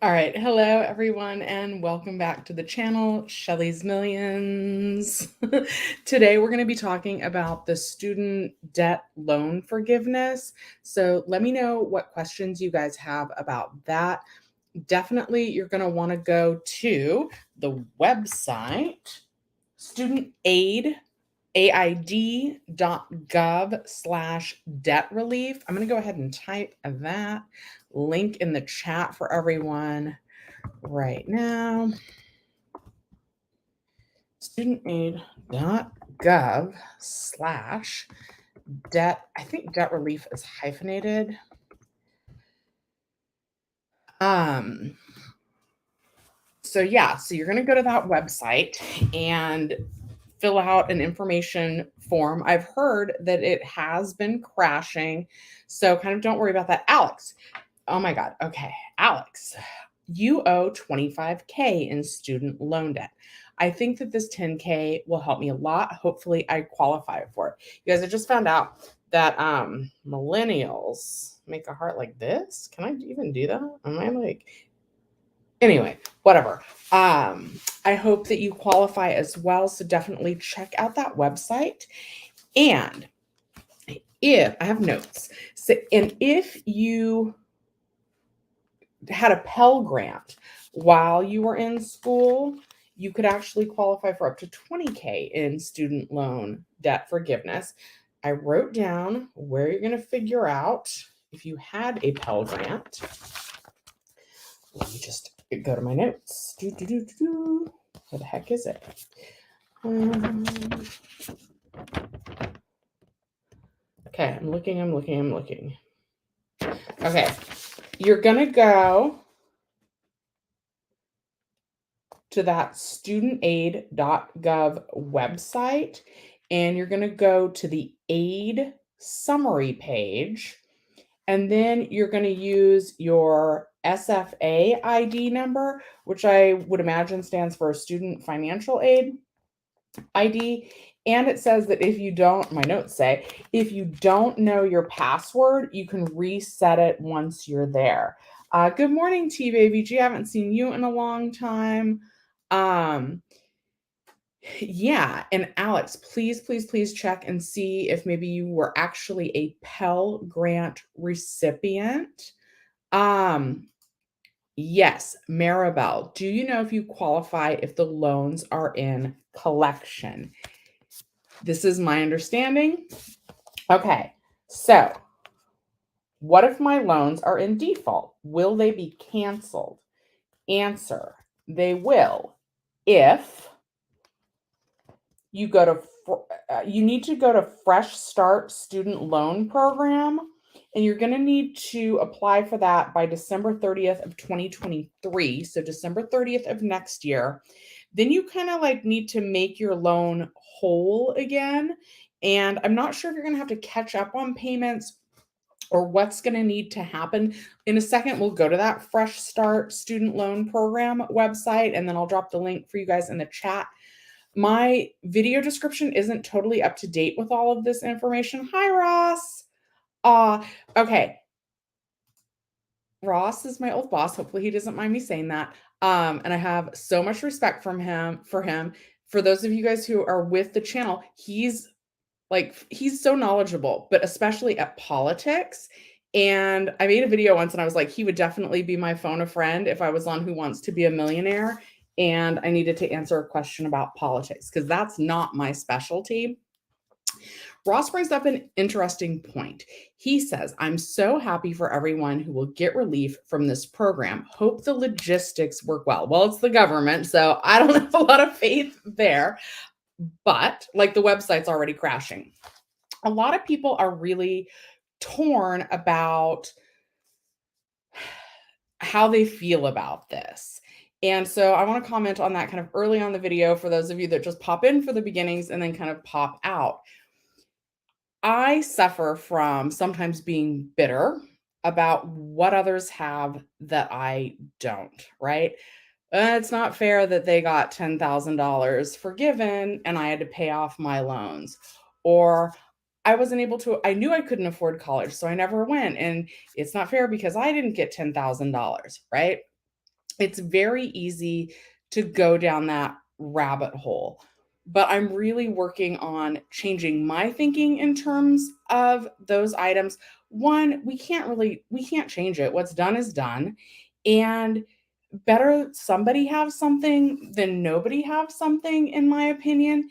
All right. Hello, everyone, and welcome back to the channel, Shelly's Millions. Today, we're going to be talking about the student debt loan forgiveness. So, let me know what questions you guys have about that. Definitely, you're going to want to go to the website, studentaid.gov/debt relief. I'm going to go ahead and type that link in the chat for everyone right now. studentaid.gov/debt. I think debt relief is hyphenated. So you're going to go to that website and fill out an information form. I've heard that it has been crashing, so kind of don't worry about that. Alex, oh my God. Okay, Alex, you owe $25K in student loan debt. I think that this $10K will help me a lot. Hopefully I qualify for it. You guys, I just found out that millennials make a heart like this. Can I even do that? Am I like, anyway, whatever. I hope that you qualify as well. So definitely check out that website. And if I have notes, and if you had a Pell Grant while you were in school, you could actually qualify for up to $20K in student loan debt forgiveness. I wrote down where you're going to figure out if you had a Pell Grant. Let me just go to my notes. Where the heck is it? Okay, I'm looking. Okay, you're going to go to that studentaid.gov website, and you're going to go to the aid summary page, and then you're going to use your SFA ID number, which I would imagine stands for Student Financial Aid ID. And it says that if you don't, my notes say, if you don't know your password, you can reset it once you're there. Good morning, T Baby G. I haven't seen you in a long time. Yeah, and Alex, please check and see if maybe you were actually a Pell Grant recipient. Yes, Maribel, do you know if you qualify if the loans are in collection? This is my understanding. Okay, so what if my loans are in default? Will they be canceled? Answer, they will if you go to you need to go to Fresh Start Student Loan Program, and you're going to need to apply for that by December 30th of 2023, so December 30th of next year. Then you kind of like need to make your loan whole again, and I'm not sure if you're going to have to catch up on payments or what's going to need to happen. In a second, we'll go to that Fresh Start Student Loan Program website, and then I'll drop the link for you guys in the chat. My video description isn't totally up to date with all of this information. Hi, Ross. Okay. Ross is my old boss. Hopefully he doesn't mind me saying that. And I have so much respect for him. For those of you guys who are with the channel, he's so knowledgeable, but especially at politics. And I made a video once and I was like, he would definitely be my phone a friend if I was on Who Wants to Be a Millionaire and I needed to answer a question about politics, because that's not my specialty. Ross brings up an interesting point. He says, I'm so happy for everyone who will get relief from this program. Hope the logistics work well. Well, it's the government, so I don't have a lot of faith there. But like the website's already crashing. A lot of people are really torn about how they feel about this. And so I want to comment on that kind of early on the video for those of you that just pop in for the beginnings and then kind of pop out. I suffer from sometimes being bitter about what others have that I don't, right? It's not fair that they got $10,000 forgiven and I had to pay off my loans. Or I knew I couldn't afford college, so I never went. And it's not fair because I didn't get $10,000, right? it's very easy to go down that rabbit hole. But I'm really working on changing my thinking in terms of those items. One, we can't change it. What's done is done. And better somebody have something than nobody have something, in my opinion.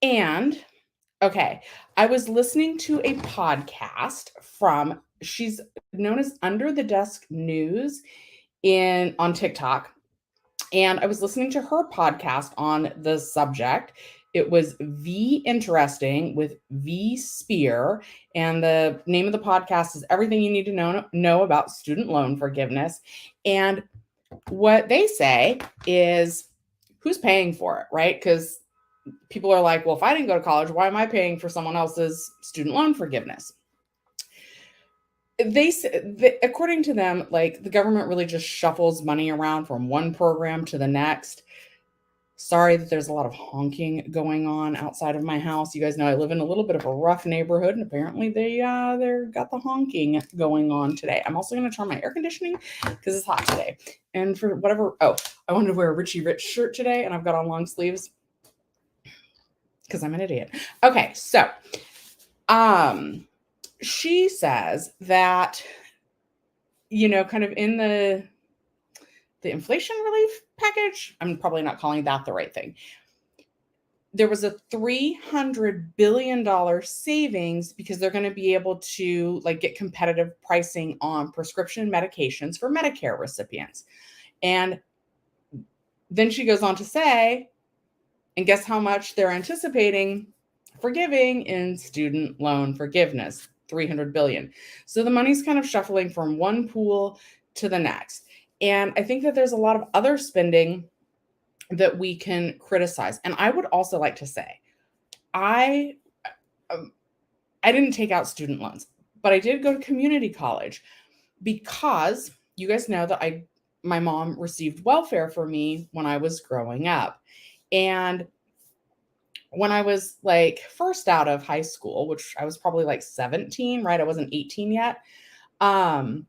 And okay, I was listening to a podcast from, she's known as Under the Desk News in on TikTok, and I was listening to her podcast on the subject. It was V Interesting with V Spear, and the name of the podcast is Everything You Need to Know About Student Loan Forgiveness. And what they say is, who's paying for it, right? Because people are like, well, if I didn't go to college, why am I paying for someone else's student loan forgiveness? According to them, like, the government really just shuffles money around from one program to the next. Sorry that there's a lot of honking going on outside of my house. You guys know I live in a little bit of a rough neighborhood, and apparently they're got the honking going on today. I'm also going to turn my air conditioning because it's hot today. And for whatever, oh, I wanted to wear a Richie Rich shirt today, and I've got on long sleeves because I'm an idiot. Okay, so she says that, kind of in the inflation relief package, I'm probably not calling that the right thing, there was a $300 billion savings because they're going to be able to get competitive pricing on prescription medications for Medicare recipients. And then she goes on to say, and guess how much they're anticipating forgiving in student loan forgiveness? $300 billion. So the money's kind of shuffling from one pool to the next. And I think that there's a lot of other spending that we can criticize. And I would also like to say, I didn't take out student loans, but I did go to community college because you guys know that my mom received welfare for me when I was growing up. And when I was first out of high school, which I was probably 17, right? I wasn't 18 yet. I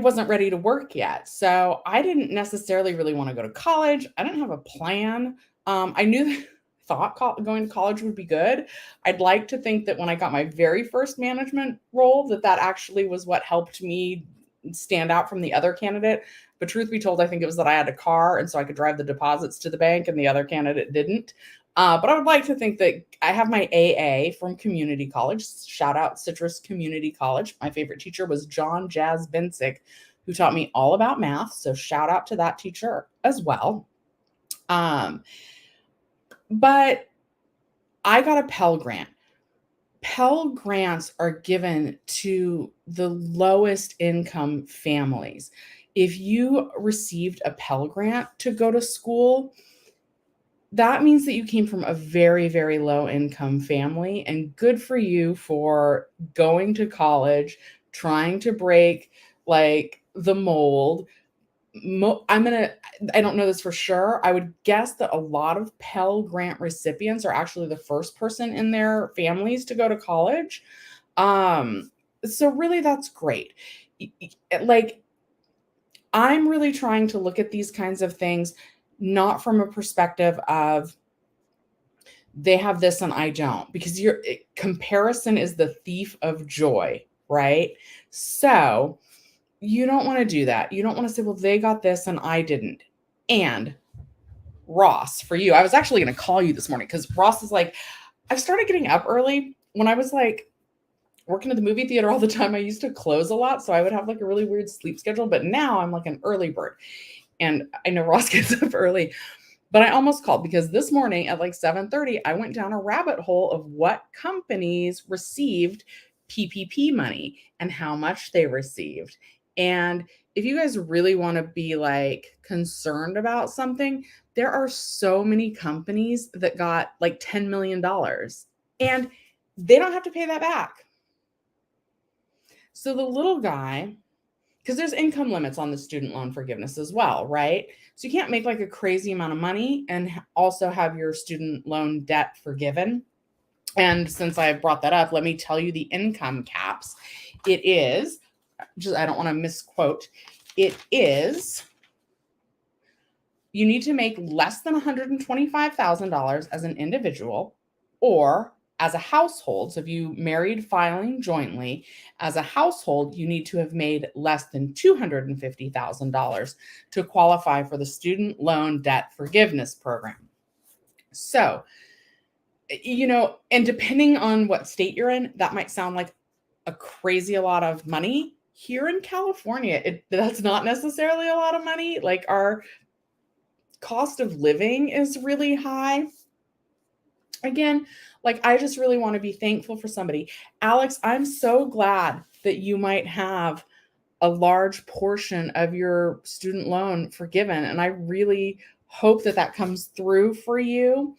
wasn't ready to work yet. So I didn't necessarily really want to go to college. I didn't have a plan. I knew thought going to college would be good. I'd like to think that when I got my very first management role, that actually was what helped me stand out from the other candidate. But truth be told, I think it was that I had a car and so I could drive the deposits to the bank and the other candidate didn't. But I would like to think that I have my AA from community college. Shout out Citrus Community College. My favorite teacher was John Jazz Bensick, who taught me all about math. So shout out to that teacher as well. But I got a Pell Grant. Pell Grants are given to the lowest income families. If you received a Pell Grant to go to school, that means that you came from a very, very low income family, and good for you for going to college, trying to break the mold. I don't know this for sure. I would guess that a lot of Pell Grant recipients are actually the first person in their families to go to college. So really that's great. I'm really trying to look at these kinds of things, not from a perspective of they have this and I don't, because comparison is the thief of joy, right? So you don't want to do that. You don't want to say, well, they got this and I didn't. And Ross, for you, I was actually going to call you this morning because Ross is I've started getting up early. When I was working at the movie theater all the time, I used to close a lot. So I would have a really weird sleep schedule. But now I'm an early bird. And I know Ross gets up early. But I almost called because this morning at 7:30, I went down a rabbit hole of what companies received PPP money and how much they received. And if you guys really want to be concerned about something, there are so many companies that got $10 million and they don't have to pay that back. So the little guy, because there's income limits on the student loan forgiveness as well, right? So you can't make a crazy amount of money and also have your student loan debt forgiven. And since I brought that up, let me tell you the income caps. It is, I don't want to misquote, it is, you need to make less than $125,000 as an individual or as a household. So if you married filing jointly, as a household, you need to have made less than $250,000 to qualify for the student loan debt forgiveness program. So, and depending on what state you're in, that might sound like a crazy a lot of money. Here in California, that's not necessarily a lot of money. Like, our cost of living is really high. Again, like, I just really want to be thankful for somebody. Alex, I'm so glad that you might have a large portion of your student loan forgiven. And I really hope that that comes through for you.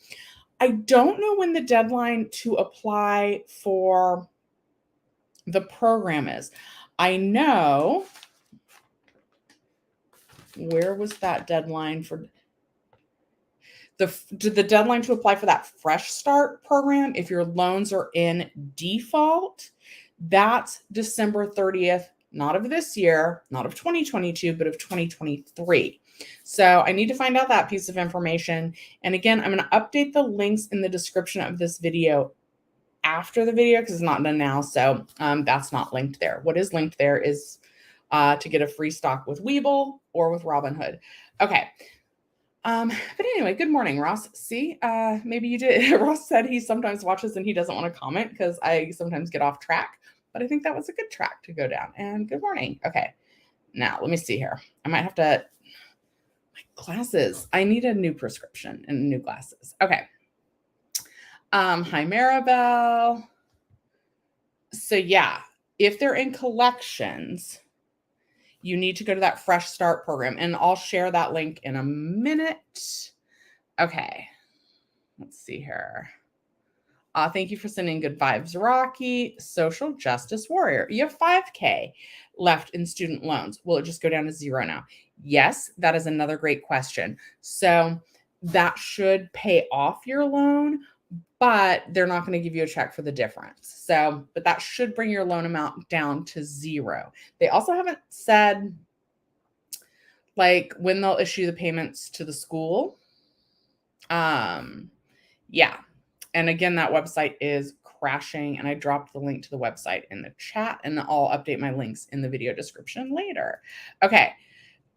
I don't know when the deadline to apply for the program is. I know, where was that deadline for the deadline to apply for that Fresh Start program? If your loans are in default, that's December 30th, not of this year, not of 2022, but of 2023. So I need to find out that piece of information. And again, I'm going to update the links in the description of this video after the video because it's not done now. So that's not linked there. What is linked there is to get a free stock with Webull or with Robinhood. Okay. But anyway, good morning, Ross. See, maybe you did. Ross said he sometimes watches and he doesn't want to comment because I sometimes get off track, but I think that was a good track to go down. And good morning. Okay. Now let me see here. I might have to, my glasses. I need a new prescription and new glasses. Okay. Hi, Maribel. So yeah, if they're in collections, you need to go to that Fresh Start program, and I'll share that link in a minute. Okay, let's see here. Thank you for sending good vibes, Rocky. Social justice warrior. You have $5,000 left in student loans. Will it just go down to zero now? Yes, that is another great question. So that should pay off your loan, but they're not going to give you a check for the difference. So, but that should bring your loan amount down to zero. They also haven't said like when they'll issue the payments to the school. Yeah. And again, that website is crashing, and I dropped the link to the website in the chat, and I'll update my links in the video description later. Okay.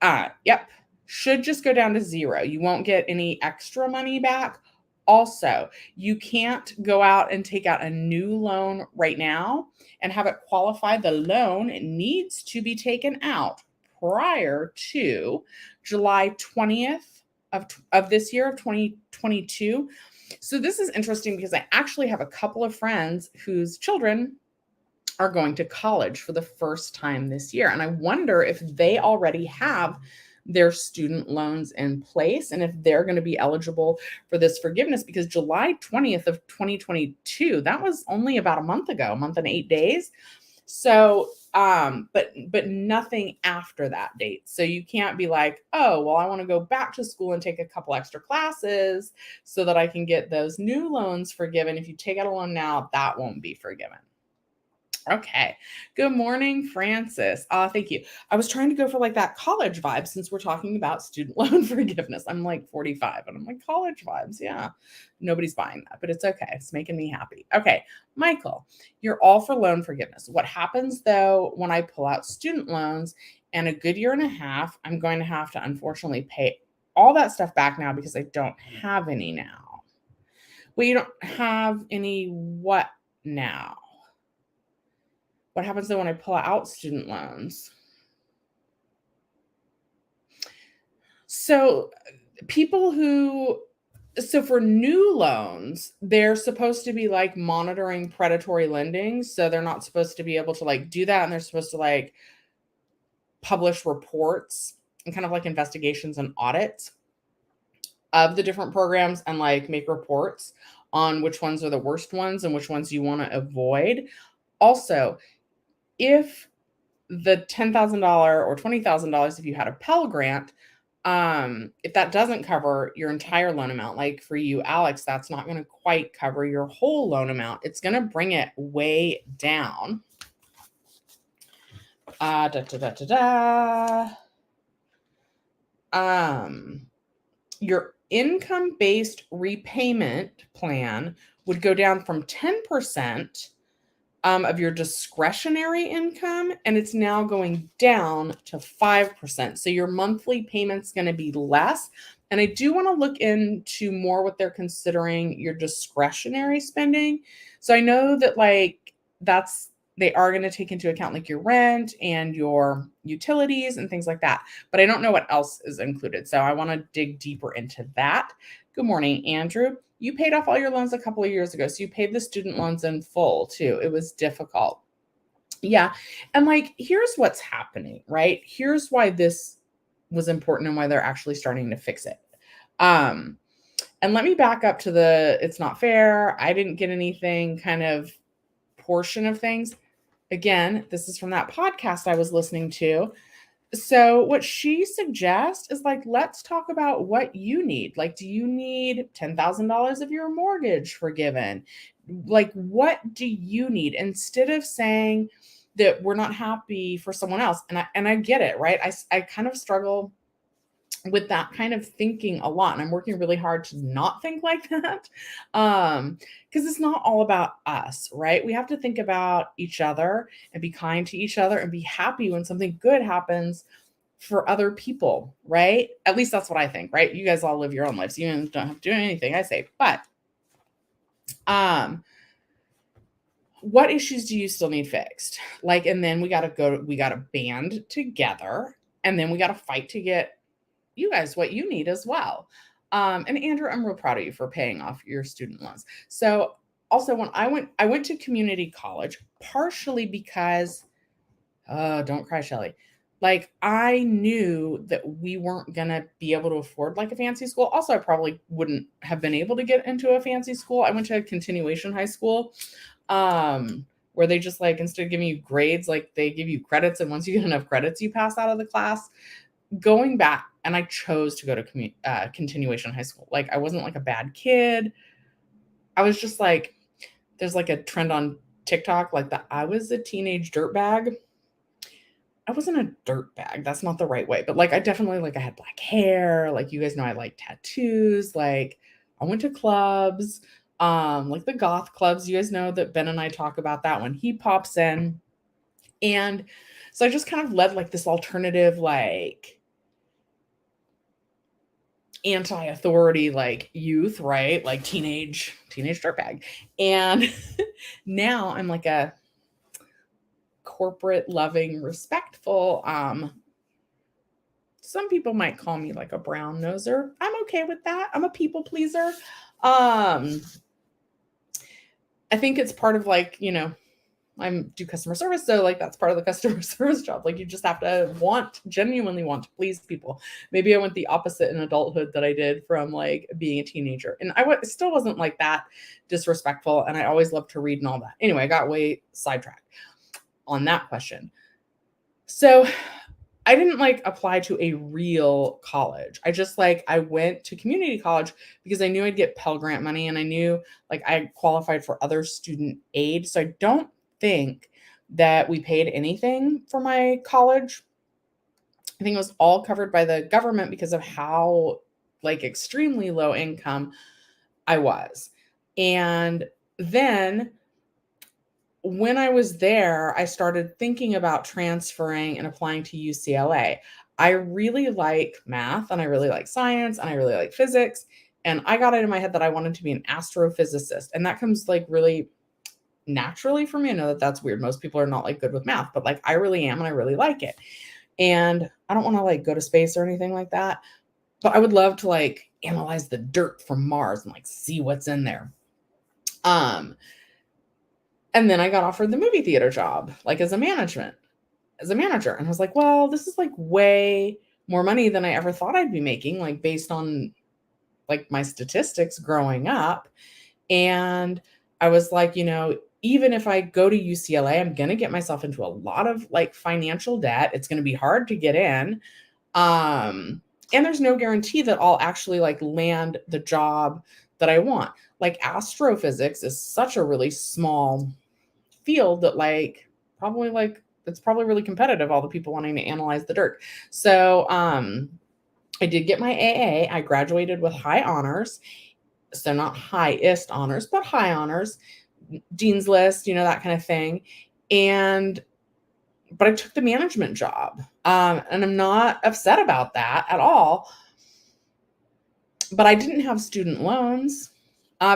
Yep. Should just go down to zero. You won't get any extra money back. Also, you can't go out and take out a new loan right now and have it qualify. The loan needs to be taken out prior to July 20th of this year of 2022. So this is interesting because I actually have a couple of friends whose children are going to college for the first time this year. And I wonder if they already have their student loans in place and if they're going to be eligible for this forgiveness, because July 20th of 2022, that was only about a month ago, a month and 8 days. So, but nothing after that date. So you can't be like, oh, well, I want to go back to school and take a couple extra classes so that I can get those new loans forgiven. If you take out a loan now, that won't be forgiven. Okay. Good morning, Francis. Thank you. I was trying to go for like that college vibe since we're talking about student loan forgiveness. I'm like 45 and I'm like, college vibes. Yeah. Nobody's buying that, but it's okay. It's making me happy. Okay. Michael, you're all for loan forgiveness. What happens though when I pull out student loans in a good year and a half, I'm going to have to unfortunately pay all that stuff back now because I don't have any now. Well, you don't have any what now? What happens though when I pull out student loans? So for new loans, they're supposed to be like monitoring predatory lending. So they're not supposed to be able to like do that. And they're supposed to like publish reports and kind of like investigations and audits of the different programs and like make reports on which ones are the worst ones and which ones you want to avoid. Also, if the $10,000 or $20,000, if you had a Pell Grant, if that doesn't cover your entire loan amount, like for you, Alex, that's not going to quite cover your whole loan amount. It's going to bring it way down. your income-based repayment plan would go down from 10% of your discretionary income, and it's now going down to 5%. So your monthly payment's going to be less. And I do want to look into more what they're considering your discretionary spending. So I know that they are going to take into account like your rent and your utilities and things like that. But I don't know what else is included. So I want to dig deeper into that. Good morning, Andrew. You paid off all your loans a couple of years ago. So you paid the student loans in full too. It was difficult. Yeah. And here's what's happening, right? Here's why this was important and why they're actually starting to fix it. And let me back up to it's not fair, I didn't get anything kind of portion of things. Again, this is from that podcast I was listening to. So what she suggests is let's talk about what you need. Do you need $10,000 of your mortgage forgiven? What do you need? Instead of saying that we're not happy for someone else. And I get it, right? I kind of struggle with that kind of thinking a lot. And I'm working really hard to not think like that. Because it's not all about us, right? We have to think about each other and be kind to each other and be happy when something good happens for other people, right? At least that's what I think, right? You guys all live your own lives. You don't have to do anything I say. But what issues do you still need fixed? And then we got to band together, and then we got to fight to get you guys what you need as well. And Andrew, I'm real proud of you for paying off your student loans. So also when I went to community college, partially because, don't cry, Shelly. I knew that we weren't going to be able to afford a fancy school. Also, I probably wouldn't have been able to get into a fancy school. I went to a continuation high school, where they just instead of giving you grades, they give you credits. And once you get enough credits, you pass out of the class. Going back, and I chose to go to continuation high school. I wasn't a bad kid. I was just there's a trend on TikTok, that I was a teenage dirtbag. I wasn't a dirtbag. That's not the right way. But I definitely I had black hair. You guys know I like tattoos. I went to clubs, the goth clubs. You guys know that Ben and I talk about that when he pops in. And so I just kind of led this alternative, anti-authority youth, right? Teenage dirtbag. And now I'm a corporate loving, respectful, some people might call me a brown noser. I'm okay with that. I'm a people pleaser. I think it's part of I do customer service. So that's part of the customer service job. You just have to genuinely want to please people. Maybe I went the opposite in adulthood that I did from being a teenager. And still wasn't that disrespectful. And I always loved to read and all that. Anyway, I got way sidetracked on that question. So I didn't apply to a real college. I just I went to community college because I knew I'd get Pell Grant money, and I knew I qualified for other student aid. So I don't think that we paid anything for my college. I think it was all covered by the government because of how extremely low income I was. And then when I was there, I started thinking about transferring and applying to UCLA. I really like math, and I really like science, and I really like physics. And I got it in my head that I wanted to be an astrophysicist. And that comes really naturally for me. I know that that's weird. Most people are not good with math, but I really am, and I really like it. And I don't want to go to space or anything like that, but I would love to analyze the dirt from Mars and see what's in there. And then I got offered the movie theater job, as a manager. And I was well, this is way more money than I ever thought I'd be making, based on my statistics growing up. And I was even if I go to UCLA, I'm going to get myself into a lot of financial debt. It's going to be hard to get in. And there's no guarantee that I'll actually land the job that I want. Astrophysics is such a really small field that it's probably really competitive, all the people wanting to analyze the dirt. So I did get my AA. I graduated with high honors. So not highest honors, but high honors, dean's list, that kind of thing. But I took the management job. And I'm not upset about that at all. But I didn't have student loans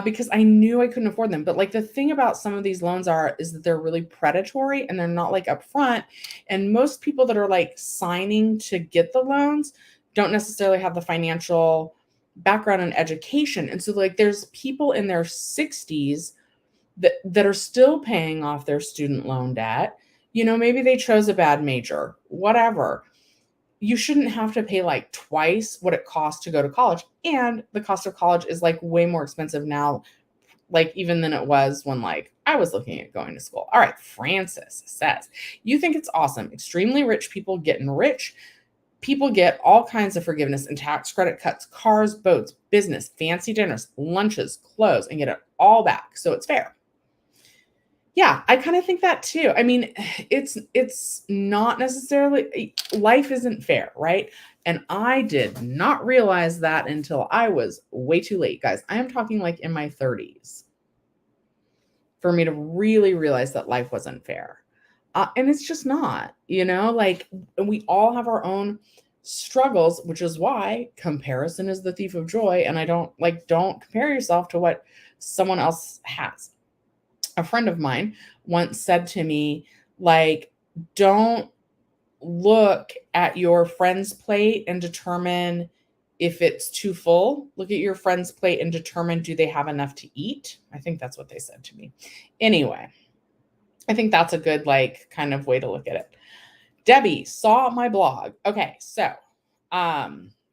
because I knew I couldn't afford them. But like the thing about some of these loans is that they're really predatory and they're not like upfront. And most people that are like signing to get the loans don't necessarily have the financial background and education. And so like there's people in their 60s that are still paying off their student loan debt. Maybe they chose a bad major, whatever. You shouldn't have to pay like twice what it costs to go to college. And the cost of college is like way more expensive now, like even than it was when like I was looking at going to school. All right, Francis says, you think it's awesome. Extremely rich people getting rich. People get all kinds of forgiveness and tax credit cuts, cars, boats, business, fancy dinners, lunches, clothes, and get it all back. So it's fair. Yeah, I kind of think that too. I mean, it's not necessarily, life isn't fair, right? And I did not realize that until I was way too late, guys. I am talking like in my 30s for me to really realize that life wasn't fair. And it's just not, like we all have our own struggles, which is why comparison is the thief of joy. And don't compare yourself to what someone else has. A friend of mine once said to me, like, don't look at your friend's plate and determine if it's too full. Look at your friend's plate and determine, do they have enough to eat? I think that's what they said to me. Anyway, I think that's a good, like, kind of way to look at it. Debbie saw my blog. Okay, so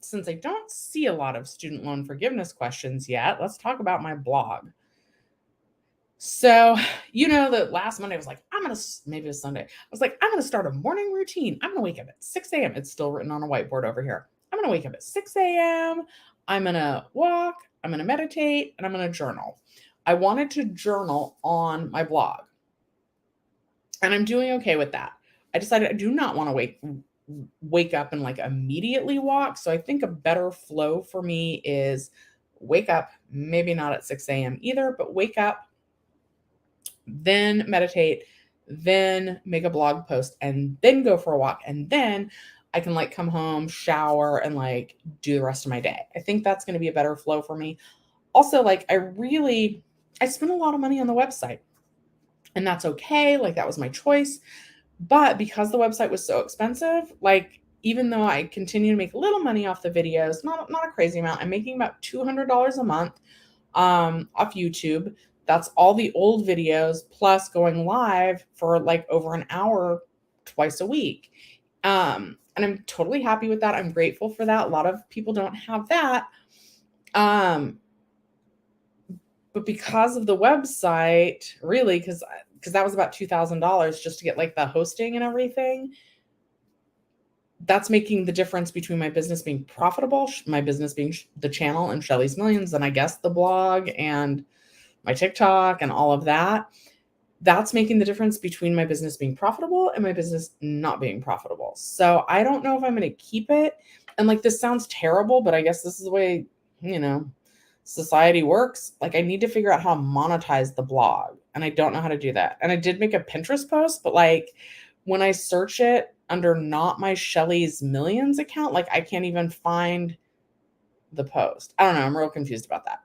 since I don't see a lot of student loan forgiveness questions yet, let's talk about my blog. So, that last Monday I was like, maybe it was Sunday. I was like, I'm going to start a morning routine. I'm going to wake up at 6 a.m. It's still written on a whiteboard over here. I'm going to wake up at 6 a.m. I'm going to walk, I'm going to meditate, and I'm going to journal. I wanted to journal on my blog. And I'm doing okay with that. I decided I do not want to wake up and like immediately walk. So I think a better flow for me is wake up, maybe not at 6 a.m. either, but wake up, then meditate, then make a blog post, and then go for a walk. And then I can like come home, shower, and like do the rest of my day. I think that's going to be a better flow for me. Also, like I spent a lot of money on the website, and that's okay. Like that was my choice. But because the website was so expensive, like even though I continue to make a little money off the videos, not a crazy amount, I'm making about $200 a month off YouTube. That's all the old videos plus going live for like over an hour twice a week. And I'm totally happy with that. I'm grateful for that. A lot of people don't have that. But because of the website, really, because that was about $2,000 just to get like the hosting and everything. That's making the difference between my business being profitable, my business being the channel and Shelly's Millions, and I guess the blog and my TikTok and all of that. That's making the difference between my business being profitable and my business not being profitable. So I don't know if I'm going to keep it. And like, this sounds terrible, but I guess this is the way, society works. Like I need to figure out how to monetize the blog, and I don't know how to do that. And I did make a Pinterest post, but like when I search it under not my Shelly's Millions account, like I can't even find the post. I don't know. I'm real confused about that.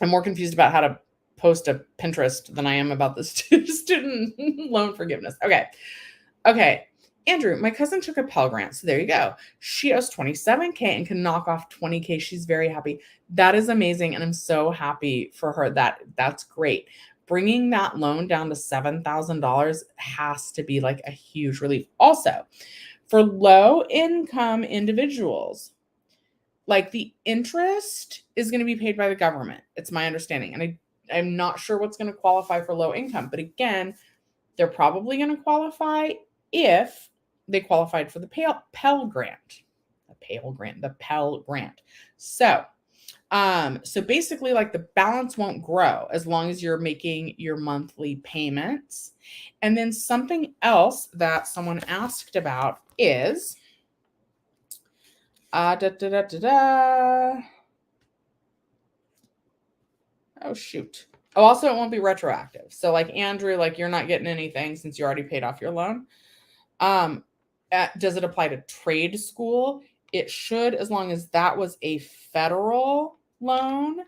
I'm more confused about how to post a Pinterest than I am about the student loan forgiveness. Okay. Andrew, my cousin took a Pell Grant. So there you go. She owes $27,000 and can knock off $20,000. She's very happy. That is amazing. And I'm so happy for her. That's great. Bringing that loan down to $7,000 has to be like a huge relief. Also, for low income individuals, like the interest is going to be paid by the government. It's my understanding. And I'm not sure what's going to qualify for low income. But again, they're probably going to qualify if they qualified for the Pell Grant. The Pell Grant. So basically like the balance won't grow as long as you're making your monthly payments. And then something else that someone asked about is Da, da, da, da, da. Oh, shoot. Oh, also, it won't be retroactive. So, like, Andrew, like, you're not getting anything since you already paid off your loan. Does it apply to trade school? It should, as long as that was a federal loan.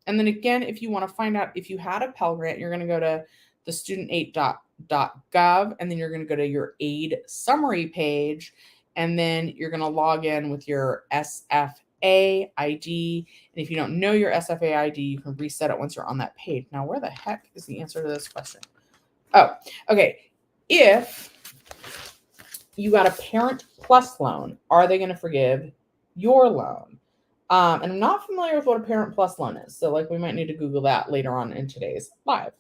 And then again, if you want to find out if you had a Pell Grant, you're going to go to the studentaid.gov, and then you're going to go to your aid summary page, and then you're going to log in with your SFA ID. And if you don't know your SFA ID, you can reset it once you're on that page. Now, where the heck is the answer to this question? Oh, okay. If you got a Parent Plus loan, are they going to forgive your loan? And I'm not familiar with what a Parent Plus loan is. So like we might need to Google that later on in today's live.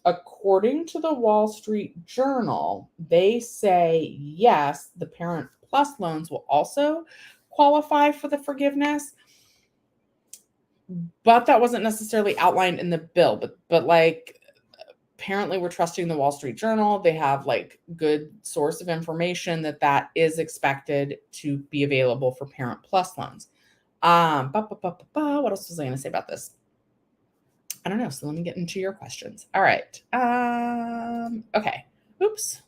According to the Wall Street Journal, they say, yes, the Parent Plus loans will also qualify for the forgiveness. But that wasn't necessarily outlined in the bill. But like, apparently we're trusting the Wall Street Journal. They have like good source of information that is expected to be available for Parent Plus loans. What else was I going to say about this? I don't know. So let me get into your questions. All right. Okay. Oops.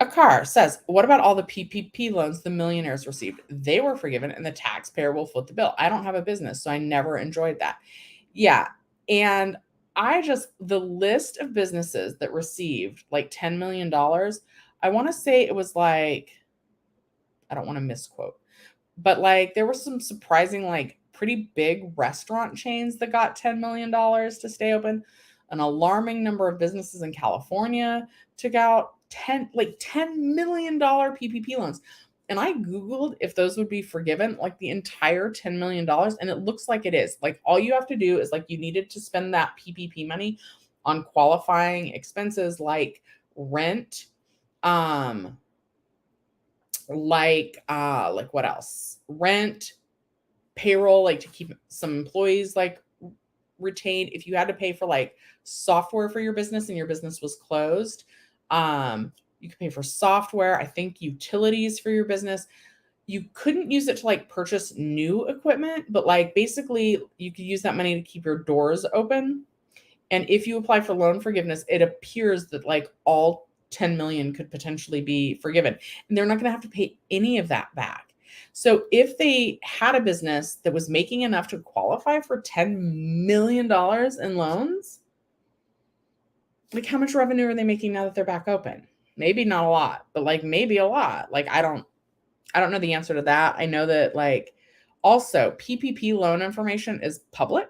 A car says, what about all the PPP loans the millionaires received? They were forgiven and the taxpayer will foot the bill. I don't have a business, so I never enjoyed that. Yeah. And the list of businesses that received like $10 million, I want to say it was like, I don't want to misquote, but like there were some surprising, like pretty big restaurant chains that got $10 million to stay open. An alarming number of businesses in California took out $10 million PPP loans. And I Googled if those would be forgiven, like the entire $10 million. And it looks like it is. Like all you have to do is like you needed to spend that PPP money on qualifying expenses like rent, like what else? Rent, payroll, like to keep some employees like retained. If you had to pay for like software for your business and your business was closed, you could pay for software, I think utilities for your business. You couldn't use it to like purchase new equipment, but like basically you could use that money to keep your doors open. And if you apply for loan forgiveness, it appears that like all 10 million could potentially be forgiven, and they're not going to have to pay any of that back. So if they had a business that was making enough to qualify for $10 million in loans, like how much revenue are they making now that they're back open? Maybe not a lot, but like maybe a lot. Like I don't know the answer to that. I know that like also PPP loan information is public.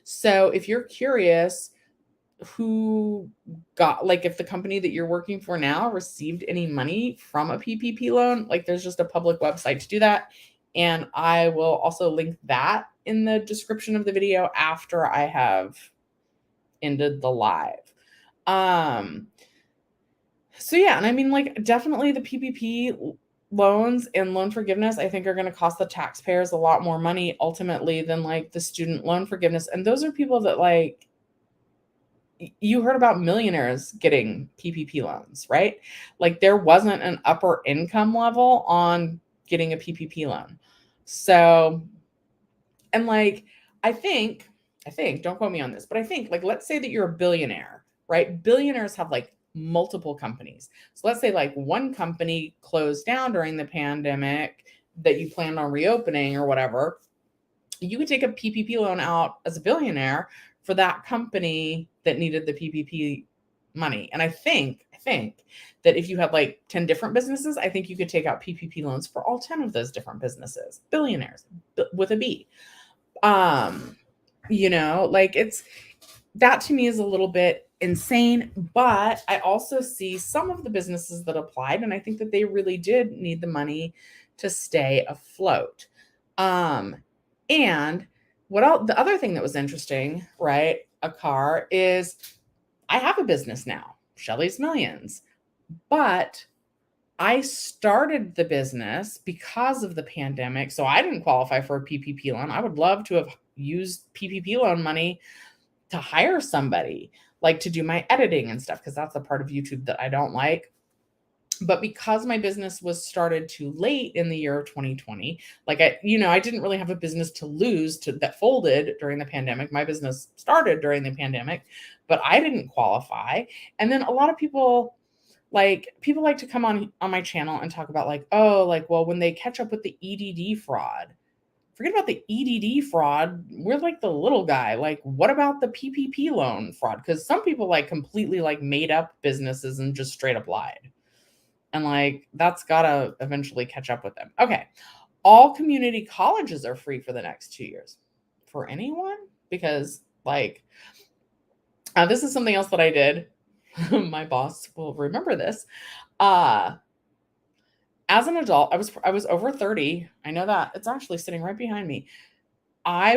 So if you're curious who got, like if the company that you're working for now received any money from a PPP loan, like there's just a public website to do that. And I will also link that in the description of the video after I have ended the live. So yeah, and I mean like definitely the PPP loans and loan forgiveness, I think are going to cost the taxpayers a lot more money ultimately than like the student loan forgiveness. And those are people that like, you heard about millionaires getting PPP loans, right? Like there wasn't an upper income level on getting a PPP loan. So, and like, I think, don't quote me on this, but I think like, let's say that you're a billionaire, right? Billionaires have like multiple companies. So let's say like one company closed down during the pandemic that you planned on reopening or whatever. You could take a PPP loan out as a billionaire for that company that needed the PPP money. And I think that if you had like 10 different businesses, I think you could take out PPP loans for all 10 of those different businesses, billionaires with a B. Like that to me is a little bit insane, but I also see some of the businesses that applied, and I think that they really did need the money to stay afloat. And the other thing that was interesting, right? A car is, I have a business now, Shelly's Millions, but I started the business because of the pandemic. So I didn't qualify for a PPP loan. I would love to have used PPP loan money to hire somebody like to do my editing and stuff, because that's the part of YouTube that I don't like. But because my business was started too late in the year of 2020, like I didn't really have a business to lose that folded during the pandemic. My business started during the pandemic, but I didn't qualify. And then a lot of people like to come on my channel and talk about like, oh, like, well, when they catch up with the EDD fraud, forget about the EDD fraud. We're like the little guy. Like, what about the PPP loan fraud? Because some people like completely like made up businesses and just straight up lied. And like, that's got to eventually catch up with them. Okay. All community colleges are free for the next 2 years for anyone because like, this is something else that I did. My boss will remember this. As an adult, I was over 30. I know that it's actually sitting right behind me. I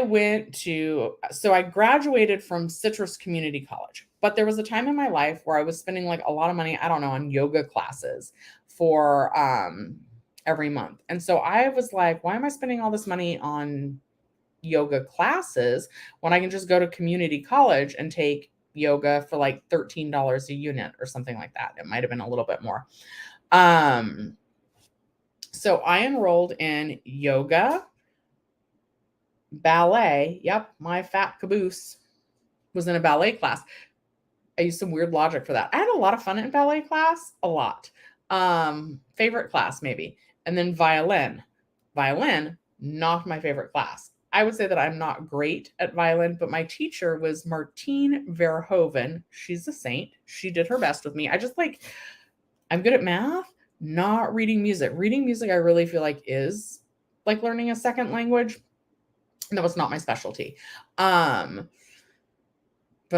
graduated from Citrus Community College, but there was a time in my life where I was spending like a lot of money, I don't know, on yoga classes for every month. And so I was like, why am I spending all this money on yoga classes when I can just go to community college and take yoga for like $13 a unit or something like that? It might have been a little bit more. So I enrolled in yoga, ballet. Yep, my fat caboose was in a ballet class. I used some weird logic for that. I had a lot of fun in ballet class, a lot. Favorite class maybe. And then violin. Violin, not my favorite class. I would say that I'm not great at violin, but my teacher was Martine Verhoeven. She's a saint. She did her best with me. I'm good at math, not reading music. Reading music, I really feel like is like learning a second language. That was not my specialty. But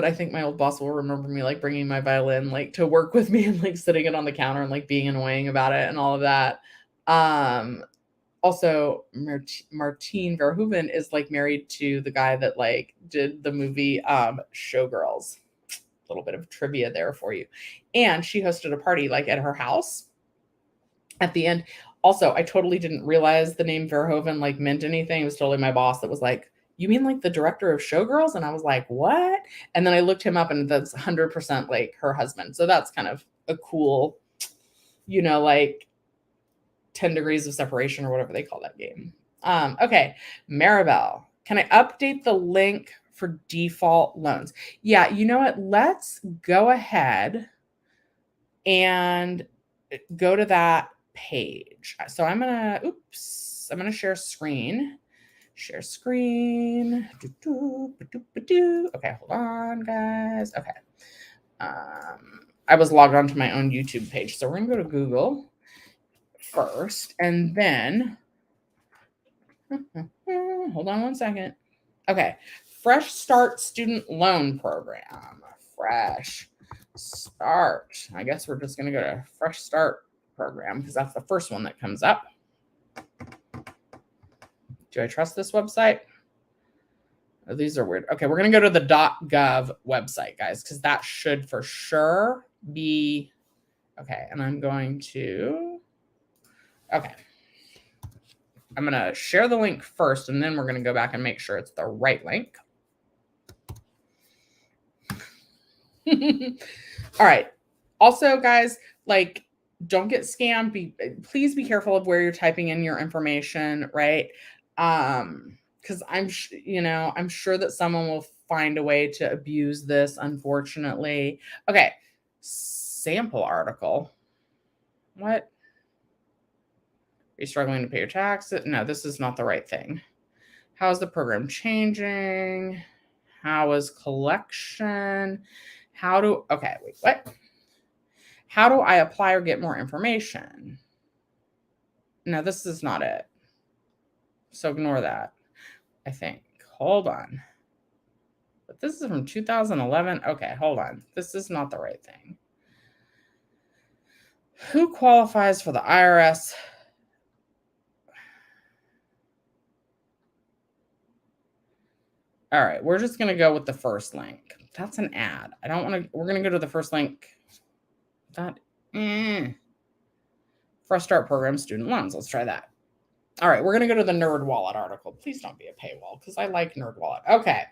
I think my old boss will remember me like bringing my violin like to work with me and like sitting it on the counter and like being annoying about it and all of that. Also, Martine Verhoeven is like married to the guy that like did the movie Showgirls. A little bit of trivia there for you. And she hosted a party like at her house at the end. Also, I totally didn't realize the name Verhoeven like meant anything. It was totally my boss that was like, you mean like the director of Showgirls? And I was like, what? And then I looked him up and that's 100% like her husband. So that's kind of a cool, like 10 degrees of separation or whatever they call that game. Okay. Maribel, can I update the link for default loans? Yeah. You know what? Let's go ahead and go to that page. So I'm going to share screen. Share screen. Okay, hold on, guys. Okay. I was logged onto my own YouTube page. So we're going to go to Google first and then hold on one second. Okay. Fresh Start Student Loan Program. Fresh Start. I guess we're just going to go to Fresh Start Program because that's the first one that comes up. Do I trust this website? Oh, these are weird. Okay, we're going to go to the .gov website, guys, because that should for sure be... Okay, and I'm going to... Okay. I'm going to share the link first, and then we're going to go back and make sure it's the right link. All right. Also, guys, like, don't get scammed. Please be careful of where you're typing in your information, right? Because I'm sure that someone will find a way to abuse this, unfortunately. Okay. Sample article. What? Are you struggling to pay your taxes? No, this is not the right thing. How is the program changing? How is collection? Okay, wait, what? How do I apply or get more information? No, this is not it. So ignore that, I think. Hold on. But this is from 2011. Okay, hold on. This is not the right thing. Who qualifies for the IRS? All right, we're just going to go with the first link. That's an ad. I don't want to. We're going to go to the first link. Fresh Start Program Student Loans. Let's try that. All right, we're going to go to the NerdWallet article. Please don't be a paywall because I like NerdWallet. Okay.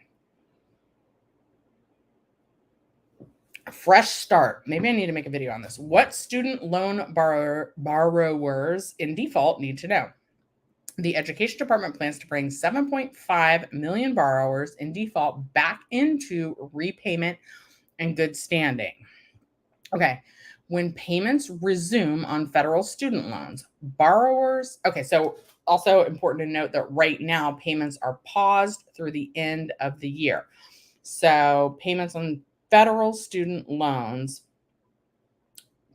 Fresh start. Maybe I need to make a video on this. What student loan borrowers in default need to know? The Education Department plans to bring 7.5 million borrowers in default back into repayment and good standing. Okay. When payments resume on federal student loans, borrowers, okay, so also important to note that right now payments are paused through the end of the year. So payments on federal student loans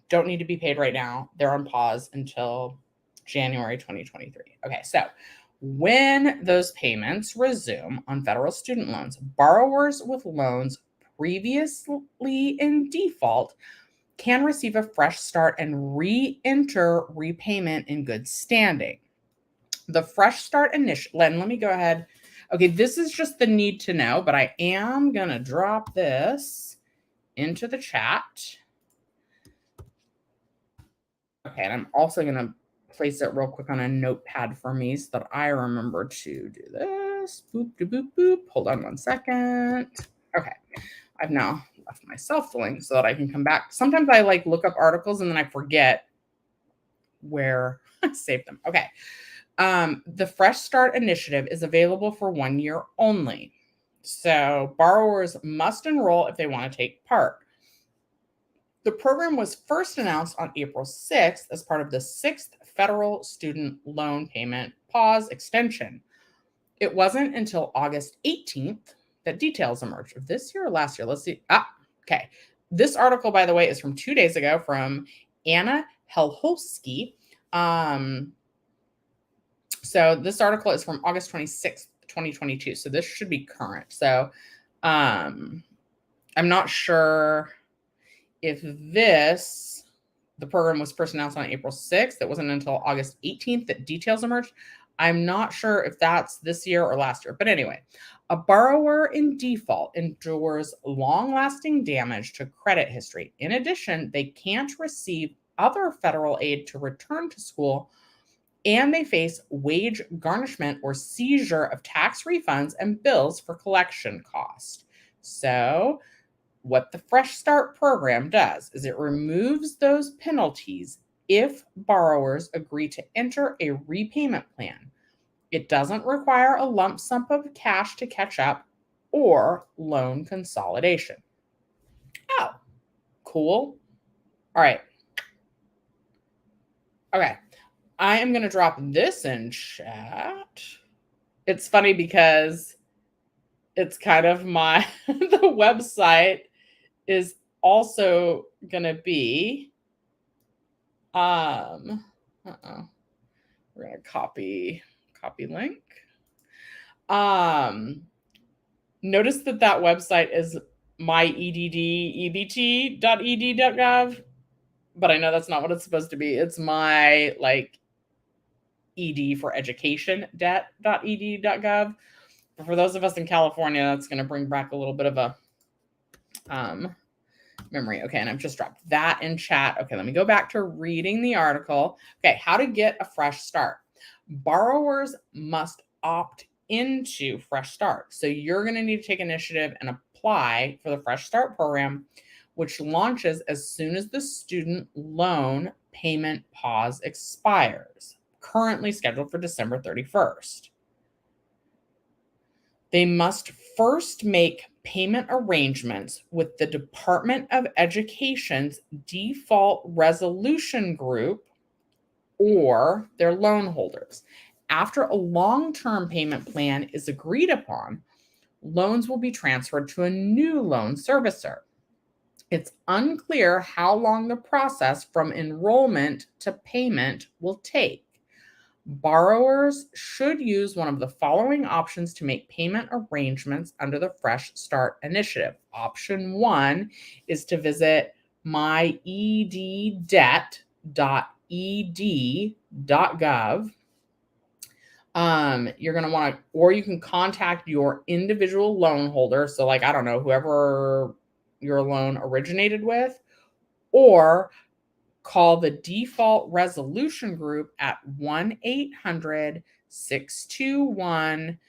don't need to be paid right now. They're on pause until January 2023. Okay, so when those payments resume on federal student loans, borrowers with loans previously in default can receive a fresh start and re-enter repayment in good standing. The fresh start initiative, let me go ahead. Okay, this is just the need to know, but I am going to drop this into the chat. Okay, and I'm also going to place it real quick on a notepad for me so that I remember to do this. Boop, boop, boop, boop. Hold on one second. Okay, I've now left myself the link so that I can come back. Sometimes I like look up articles and then I forget where I saved them. Okay. The Fresh Start Initiative is available for 1 year only. So borrowers must enroll if they want to take part. The program was first announced on April 6th as part of the 6th Federal Student Loan Payment Pause Extension. It wasn't until August 18th that details emerged. Of this year or last year? Let's see. Okay. This article, by the way, is from 2 days ago from Anna Helholsky. So this article is from August 26th, 2022. So this should be current. So I'm not sure if the program was first announced on April 6th. It wasn't until August 18th that details emerged. I'm not sure if that's this year or last year. But anyway, a borrower in default endures long-lasting damage to credit history. In addition, they can't receive other federal aid to return to school, and they face wage garnishment or seizure of tax refunds and bills for collection costs. So what the Fresh Start program does is it removes those penalties if borrowers agree to enter a repayment plan. It doesn't require a lump sum of cash to catch up or loan consolidation. Oh, cool. All right. Okay. I am going to drop this in chat. It's funny because it's kind of the website is also going to be, we're going to copy link. Notice that website is myedebt.ed.gov, but I know that's not what it's supposed to be. It's my ed for education debt.ed.gov. But for those of us in California, that's going to bring back a little bit of a memory. Okay, and I've just dropped that in chat. Okay, let me go back to reading the article. Okay, how to get a fresh start. Borrowers must opt into Fresh Start. So you're going to need to take initiative and apply for the Fresh Start program, which launches as soon as the student loan payment pause expires, currently scheduled for December 31st. They must first make payment arrangements with the Department of Education's default resolution group or their loan holders. After a long-term payment plan is agreed upon, loans will be transferred to a new loan servicer. It's unclear how long the process from enrollment to payment will take. Borrowers should use one of the following options to make payment arrangements under the Fresh Start Initiative. Option 1 is to visit myedebt.ed.gov. You're going to want to, or you can contact your individual loan holder. So I don't know, whoever your loan originated with, or call the default resolution group at 1-800-621-3700.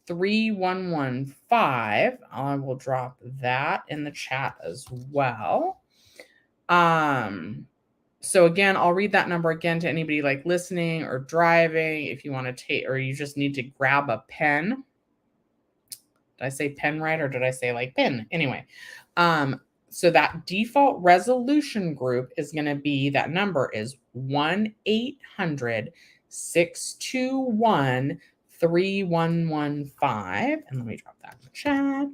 3115. I will drop that in the chat as well. So again, I'll read that number again to anybody like listening or driving. If you want to take, or you just need to grab a pen. Did I say pen right, or did I say like pen? Anyway, so that default resolution group is going to be, that number is 1-800-621-3115. And let me drop that in the chat.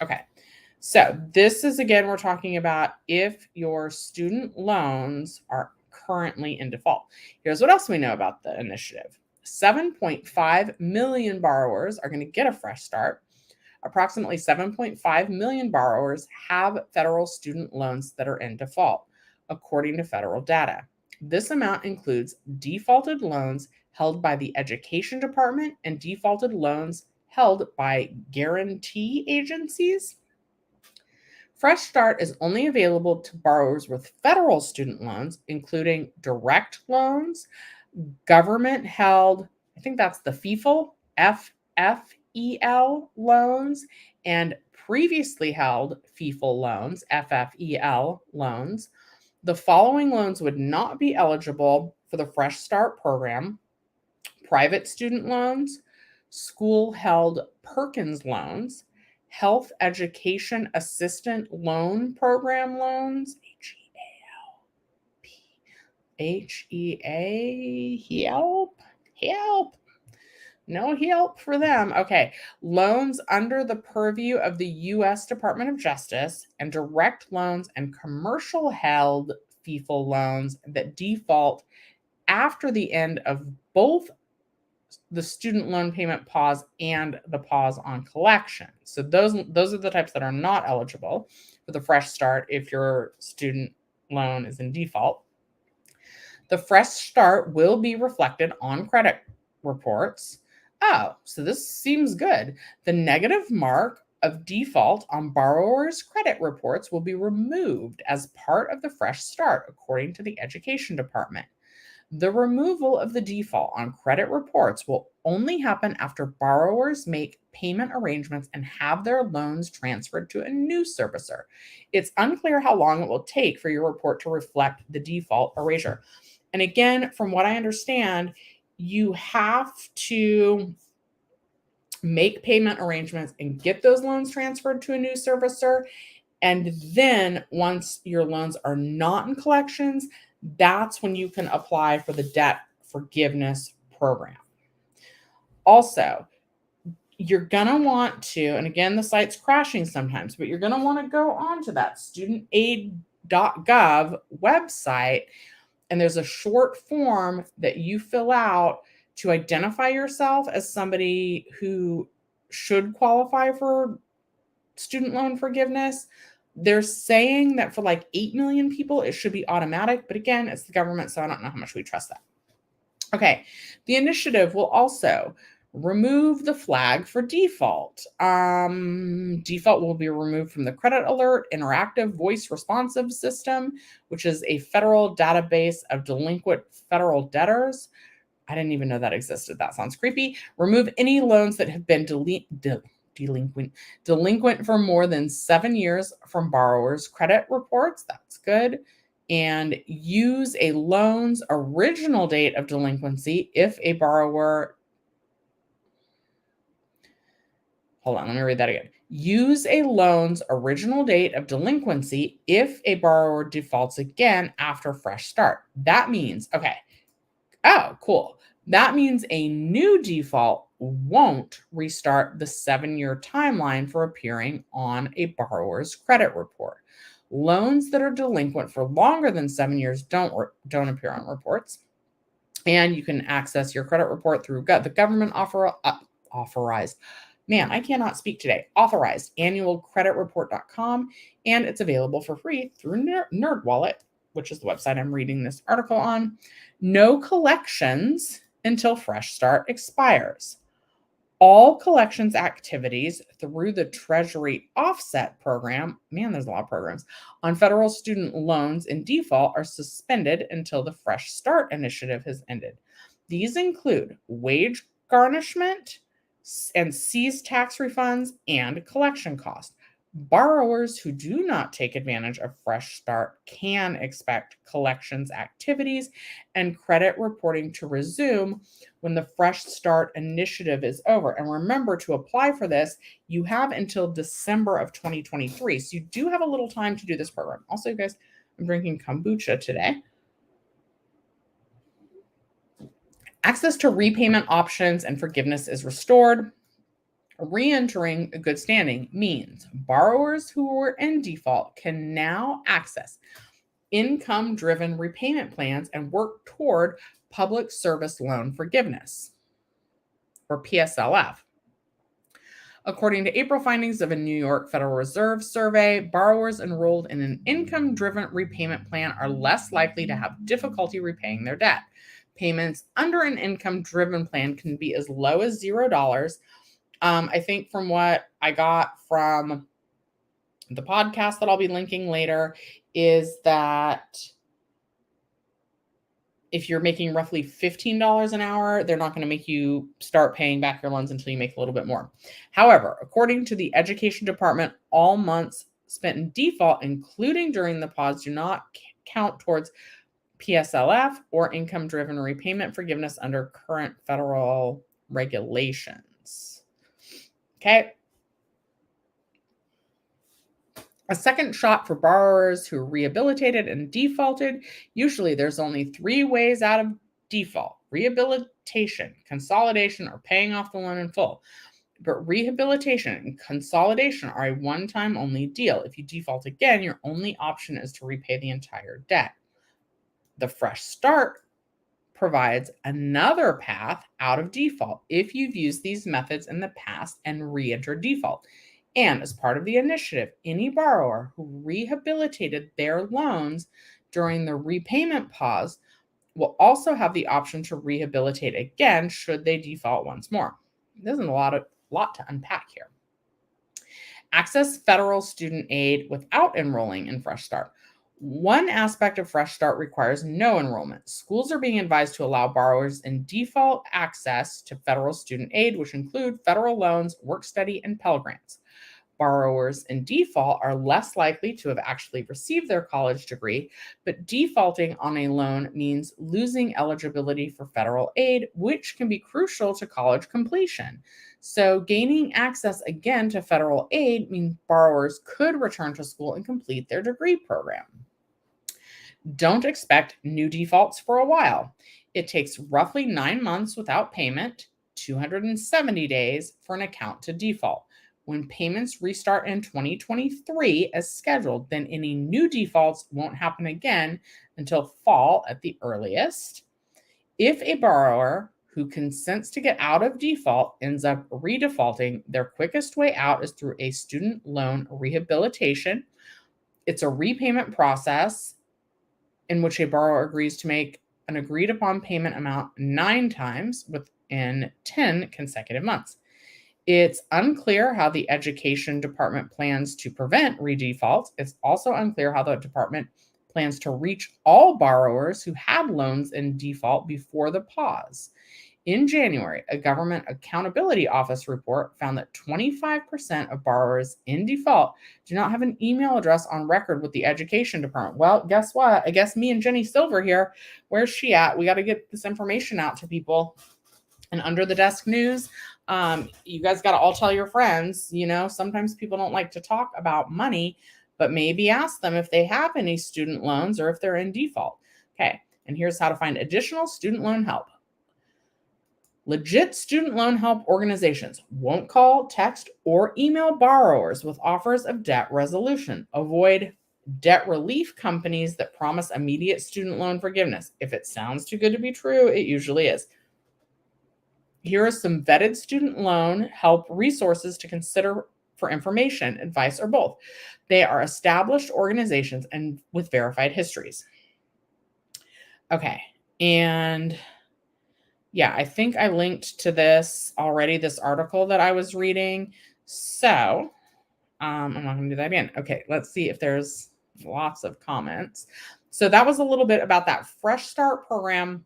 Okay. So this is, again, we're talking about if your student loans are currently in default. Here's what else we know about the initiative. 7.5 million borrowers are going to get a fresh start. Approximately 7.5 million borrowers have federal student loans that are in default, according to federal data. This amount includes defaulted loans held by the Education Department and defaulted loans held by guarantee agencies. Fresh Start is only available to borrowers with federal student loans, including direct loans, government-held, I think that's the FEFL, FFEL loans, and previously held FEFL loans, FFEL loans. The following loans would not be eligible for the Fresh Start program: private student loans, school-held Perkins loans, Health Education Assistant Loan Program loans, HEA, no help for them. Okay, loans under the purview of the U.S. Department of Justice, and direct loans and commercial held FEFL loans that default after the end of both the student loan payment pause and the pause on collection. So those are the types that are not eligible for the Fresh Start if your student loan is in default. The Fresh Start will be reflected on credit reports. Oh, so this seems good. The negative mark of default on borrowers' credit reports will be removed as part of the Fresh Start, according to the Education Department. The removal of the default on credit reports will only happen after borrowers make payment arrangements and have their loans transferred to a new servicer. It's unclear how long it will take for your report to reflect the default erasure. And again, from what I understand, you have to make payment arrangements and get those loans transferred to a new servicer. And then once your loans are not in collections, that's when you can apply for the debt forgiveness program. Also, you're going to want to, and again, the site's crashing sometimes, but you're going to want to go onto that studentaid.gov website, and there's a short form that you fill out to identify yourself as somebody who should qualify for student loan forgiveness. They're saying that for like 8 million people, it should be automatic. But again, it's the government, so I don't know how much we trust that. Okay, the initiative will also remove the flag for default. Default will be removed from the Credit Alert Interactive Voice Responsive System, which is a federal database of delinquent federal debtors. I didn't even know that existed. That sounds creepy. Remove any loans that have been delinquent for more than 7 years from borrowers' credit reports. That's good. And use a loan's original date of delinquency if a borrower. Hold on, let me read that again. Use a loan's original date of delinquency if a borrower defaults again after Fresh Start. That means, okay. Oh, cool. That means a new default won't restart the 7-year timeline for appearing on a borrower's credit report. Loans that are delinquent for longer than 7 years don't appear on reports. And you can access your credit report through the government authorized. Man, I cannot speak today. Authorized annualcreditreport.com, and it's available for free through NerdWallet, which is the website I'm reading this article on. No collections until Fresh Start expires. All collections activities through the Treasury Offset Program, man, there's a lot of programs, on federal student loans in default are suspended until the Fresh Start initiative has ended. These include wage garnishment, and sees tax refunds and collection costs. Borrowers who do not take advantage of Fresh Start can expect collections activities and credit reporting to resume when the Fresh Start initiative is over. And remember, to apply for this, you have until December of 2023. So you do have a little time to do this program. Also, you guys, I'm drinking kombucha today. Access to repayment options and forgiveness is restored. Re-entering good standing means borrowers who were in default can now access income-driven repayment plans and work toward public service loan forgiveness, or PSLF. According to April findings of a New York Federal Reserve survey, borrowers enrolled in an income-driven repayment plan are less likely to have difficulty repaying their debt. Payments under an income-driven plan can be as low as $0. I think from what I got from the podcast that I'll be linking later is that if you're making roughly $15 an hour, they're not going to make you start paying back your loans until you make a little bit more. However, according to the Education Department, all months spent in default, including during the pause, do not count towards PSLF or income-driven repayment forgiveness under current federal regulations. Okay. A second shot for borrowers who are rehabilitated and defaulted. Usually there's only 3 ways out of default: rehabilitation, consolidation, or paying off the loan in full. But rehabilitation and consolidation are a one-time only deal. If you default again, your only option is to repay the entire debt. The Fresh Start provides another path out of default if you've used these methods in the past and re-entered default. And as part of the initiative, any borrower who rehabilitated their loans during the repayment pause will also have the option to rehabilitate again should they default once more. There's a lot to unpack here. Access federal student aid without enrolling in Fresh Start. One aspect of Fresh Start requires no enrollment. Schools are being advised to allow borrowers in default access to federal student aid, which include federal loans, work study, and Pell Grants. Borrowers in default are less likely to have actually received their college degree, but defaulting on a loan means losing eligibility for federal aid, which can be crucial to college completion. So gaining access again to federal aid means borrowers could return to school and complete their degree program. Don't expect new defaults for a while. It takes roughly 9 months without payment, 270 days for an account to default. When payments restart in 2023 as scheduled, then any new defaults won't happen again until fall at the earliest. If a borrower who consents to get out of default ends up redefaulting, their quickest way out is through a student loan rehabilitation. It's a repayment process in which a borrower agrees to make an agreed upon payment amount 9 times within 10 consecutive months. It's unclear how the Education Department plans to prevent redefaults. It's also unclear how the department plans to reach all borrowers who had loans in default before the pause. In January, a Government Accountability Office report found that 25% of borrowers in default do not have an email address on record with the Education Department. Well, guess what? I guess me and Jenny Silver here, where's she at? We got to get this information out to people. And under the desk news, you guys got to all tell your friends, sometimes people don't like to talk about money, but maybe ask them if they have any student loans or if they're in default. Okay. And here's how to find additional student loan help. Legit student loan help organizations won't call, text, or email borrowers with offers of debt resolution. Avoid debt relief companies that promise immediate student loan forgiveness. If it sounds too good to be true, it usually is. Here are some vetted student loan help resources to consider for information, advice, or both. They are established organizations and with verified histories. Okay, and yeah, I think I linked to this already, this article that I was reading. So I'm not going to do that again. Okay, let's see if there's lots of comments. So that was a little bit about that Fresh Start program,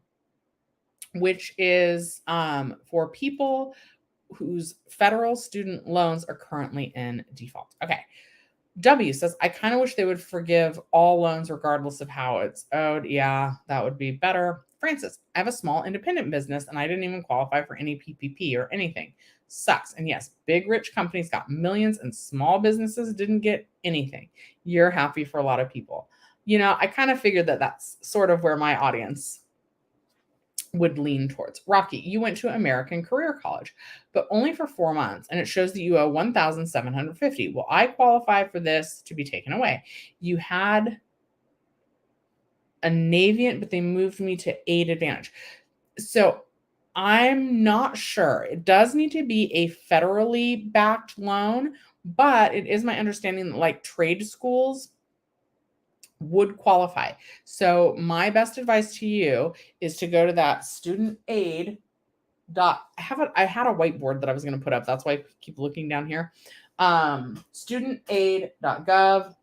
which is for people whose federal student loans are currently in default. Okay. W says, I kind of wish they would forgive all loans regardless of how it's owed. Yeah, that would be better. Francis, I have a small independent business and I didn't even qualify for any PPP or anything. Sucks. And yes, big rich companies got millions and small businesses didn't get anything. You're happy for a lot of people. I kind of figured that that's sort of where my audience would lean towards. Rocky, you went to American Career College, but only for 4 months, and it shows that you owe $1,750. Well, I qualify for this to be taken away. You had a Navient, but they moved me to Aid Advantage. So I'm not sure. It does need to be a federally backed loan, but it is my understanding that like trade schools would qualify. So my best advice to you is to go to that student aid I had a whiteboard that I was going to put up. That's why I keep looking down here. Studentaid.gov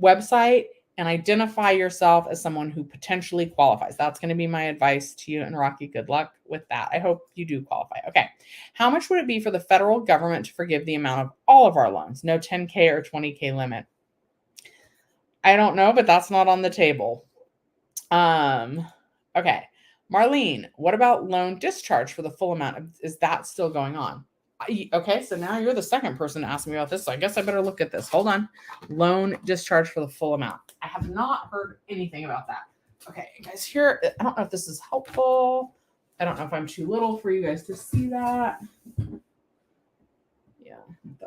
website and identify yourself as someone who potentially qualifies. That's going to be my advice to you. And Rocky, good luck with that. I hope you do qualify. Okay. How much would it be for the federal government to forgive the amount of all of our loans? No 10K or 20K limit. I don't know, but that's not on the table. Okay. Marlene, what about loan discharge for the full amount? Is that still going on? Okay, so now you're the second person to ask me about this, so I guess I better look at this. Hold on. Loan discharge for the full amount. I have not heard anything about that. Okay, guys, here, I don't know if this is helpful. I don't know if I'm too little for you guys to see that. Yeah,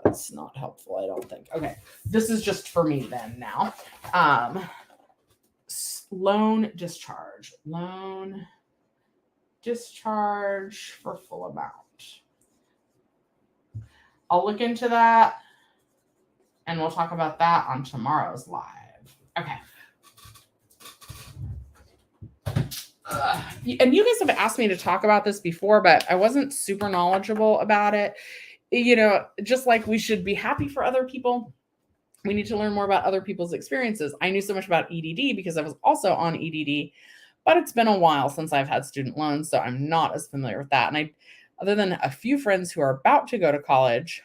that's not helpful, I don't think. Okay, this is just for me then now. Loan discharge for full amount. I'll look into that and we'll talk about that on tomorrow's live. Okay. And you guys have asked me to talk about this before, but I wasn't super knowledgeable about it. Just like we should be happy for other people, we need to learn more about other people's experiences. I knew so much about EDD because I was also on EDD, but it's been a while since I've had student loans, so I'm not as familiar with that. And other than a few friends who are about to go to college,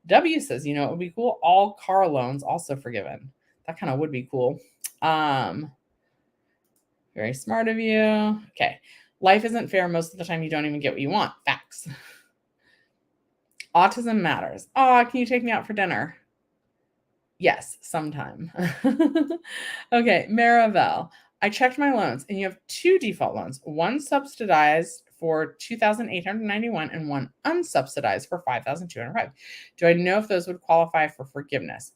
W says, it would be cool. All car loans also forgiven. That kind of would be cool. Very smart of you. Okay. Life isn't fair. Most of the time you don't even get what you want. Facts. Autism matters. Oh, can you take me out for dinner? Yes, sometime. Okay, Marivelle. I checked my loans and you have 2 default loans, one subsidized for $2,891 and one unsubsidized for $5,205. Do I know if those would qualify for forgiveness?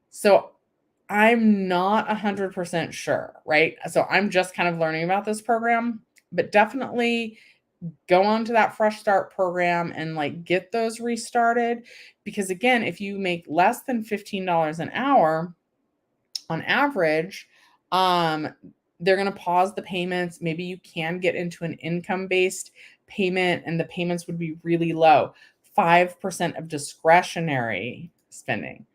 So I'm not 100% sure, right? So I'm just kind of learning about this program, but definitely go on to that Fresh Start program and get those restarted. Because again, if you make less than $15 an hour on average, they're going to pause the payments. Maybe you can get into an income-based payment and the payments would be really low. 5% of discretionary spending.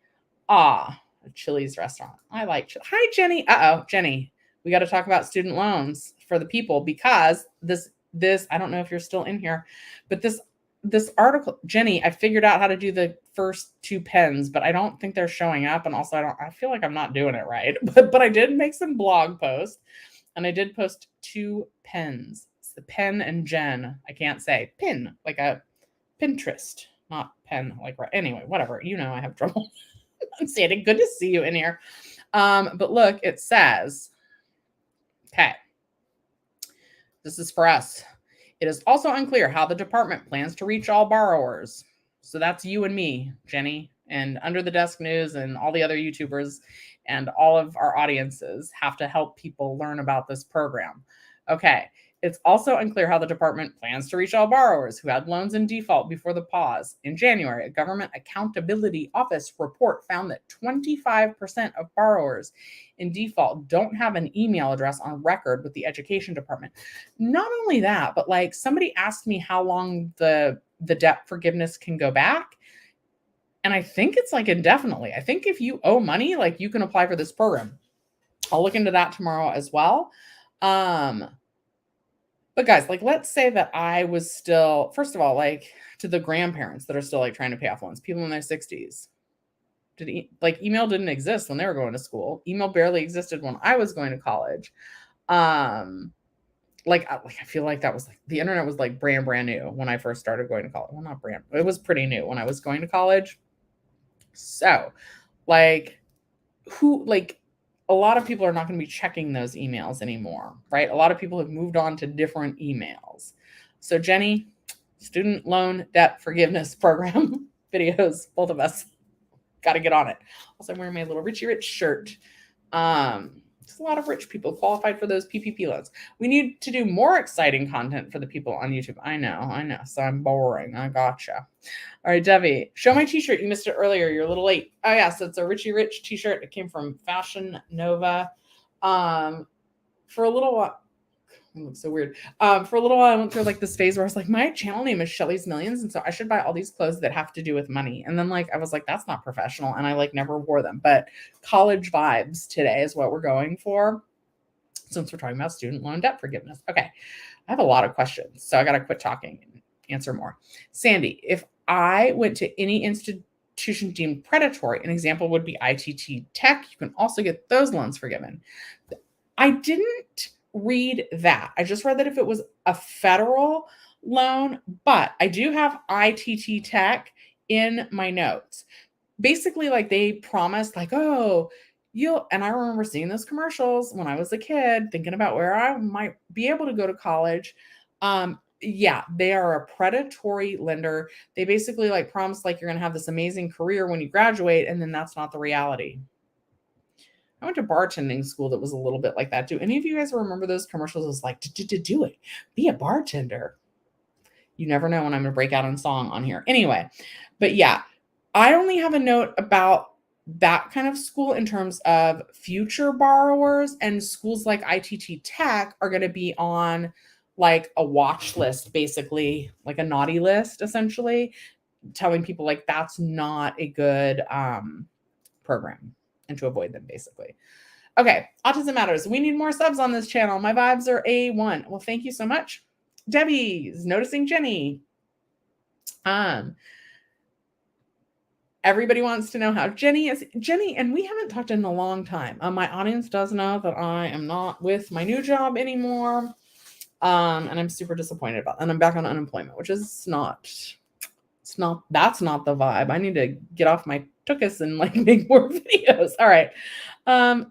A Chili's restaurant. I like Chili's. Hi, Jenny. Jenny, we got to talk about student loans for the people because this, I don't know if you're still in here, but this article, Jenny, I figured out how to do the first 2 pens, but I don't think they're showing up. And also I feel like I'm not doing it right, but I did make some blog posts and I did post 2 pens. It's the pen and Jen. I can't say pin, like a Pinterest, not pen, anyway, whatever. I have trouble understanding. Good to see you in here. But look, it says, okay, this is for us. It is also unclear how the department plans to reach all borrowers. So that's you and me, Jenny, and Under the Desk News and all the other YouTubers and all of our audiences have to help people learn about this program. Okay. It's also unclear how the department plans to reach all borrowers who had loans in default before the pause. In January, a Government Accountability Office report found that 25% of borrowers in default don't have an email address on record with the Education Department. Not only that, but somebody asked me how long the debt forgiveness can go back. And I think it's indefinitely. I think if you owe money, you can apply for this program. I'll look into that tomorrow as well. But But guys, like, let's say that I was still, first of all, like, to the grandparents that are still like trying to pay off loans, people in their 60s. Email didn't exist when they were going to school. Email barely existed when I was going to college. Um, I feel like that was like the internet was like brand new when I first started going to college. Well, not brand, it was pretty new when I was going to college. So, like, a lot of people are not going to be checking those emails anymore, right? A lot of people have moved on to different emails. So, Jenny, student loan debt forgiveness program videos, both of us got to get on it. Also, I'm wearing my little Richie Rich shirt. There's a lot of rich people qualified for those PPP loans. We need to do more exciting content for the people on YouTube. I know. So I'm boring. I gotcha. All right, Debbie, show my t-shirt. You missed it earlier. You're a little late. Oh yeah, so it's a Richie Rich t-shirt. It came from Fashion Nova. For a little while, it looks so weird. For a little while, I went through like this phase where I was like, my channel name is Shelly's Millions, and so I should buy all these clothes that have to do with money. And then like I was like, that's not professional, and I like never wore them. But college vibes today is what we're going for, since we're talking about student loan debt forgiveness. Okay, I have a lot of questions, so I got to quit talking and answer more. Sandy, if I went to any institution deemed predatory, an example would be ITT Tech. You can also get those loans forgiven. I didn't read that. I just read that if it was a federal loan, but I do have ITT Tech in my notes. Basically, like they promised, like, oh, and I remember seeing those commercials when I was a kid, thinking about where I might be able to go to college. Yeah, they are a predatory lender. They basically like promise like you're going to have this amazing career when you graduate, and then that's not the reality. I went to bartending school that was a little bit like that. Do any of you guys remember those commercials? It was like, do it. Be a bartender. You never know when I'm going to break out in song on here. Anyway, but yeah, I only have a note about that kind of school in terms of future borrowers, and schools like ITT Tech are going to be on like a watch list, basically like a naughty list, essentially telling people like that's not a good program and to avoid them, basically. Okay, Autism Matters. We need more subs on this channel. My vibes are A1. Well, thank you so much. Debbie's noticing Jenny. Everybody wants to know how Jenny is. Jenny, and we haven't talked in a long time. My audience does know that I am not with my new job anymore. And I'm super disappointed about that. And I'm back on unemployment, which is that's not the vibe. I need to get off my tuchus and like make more videos. All right.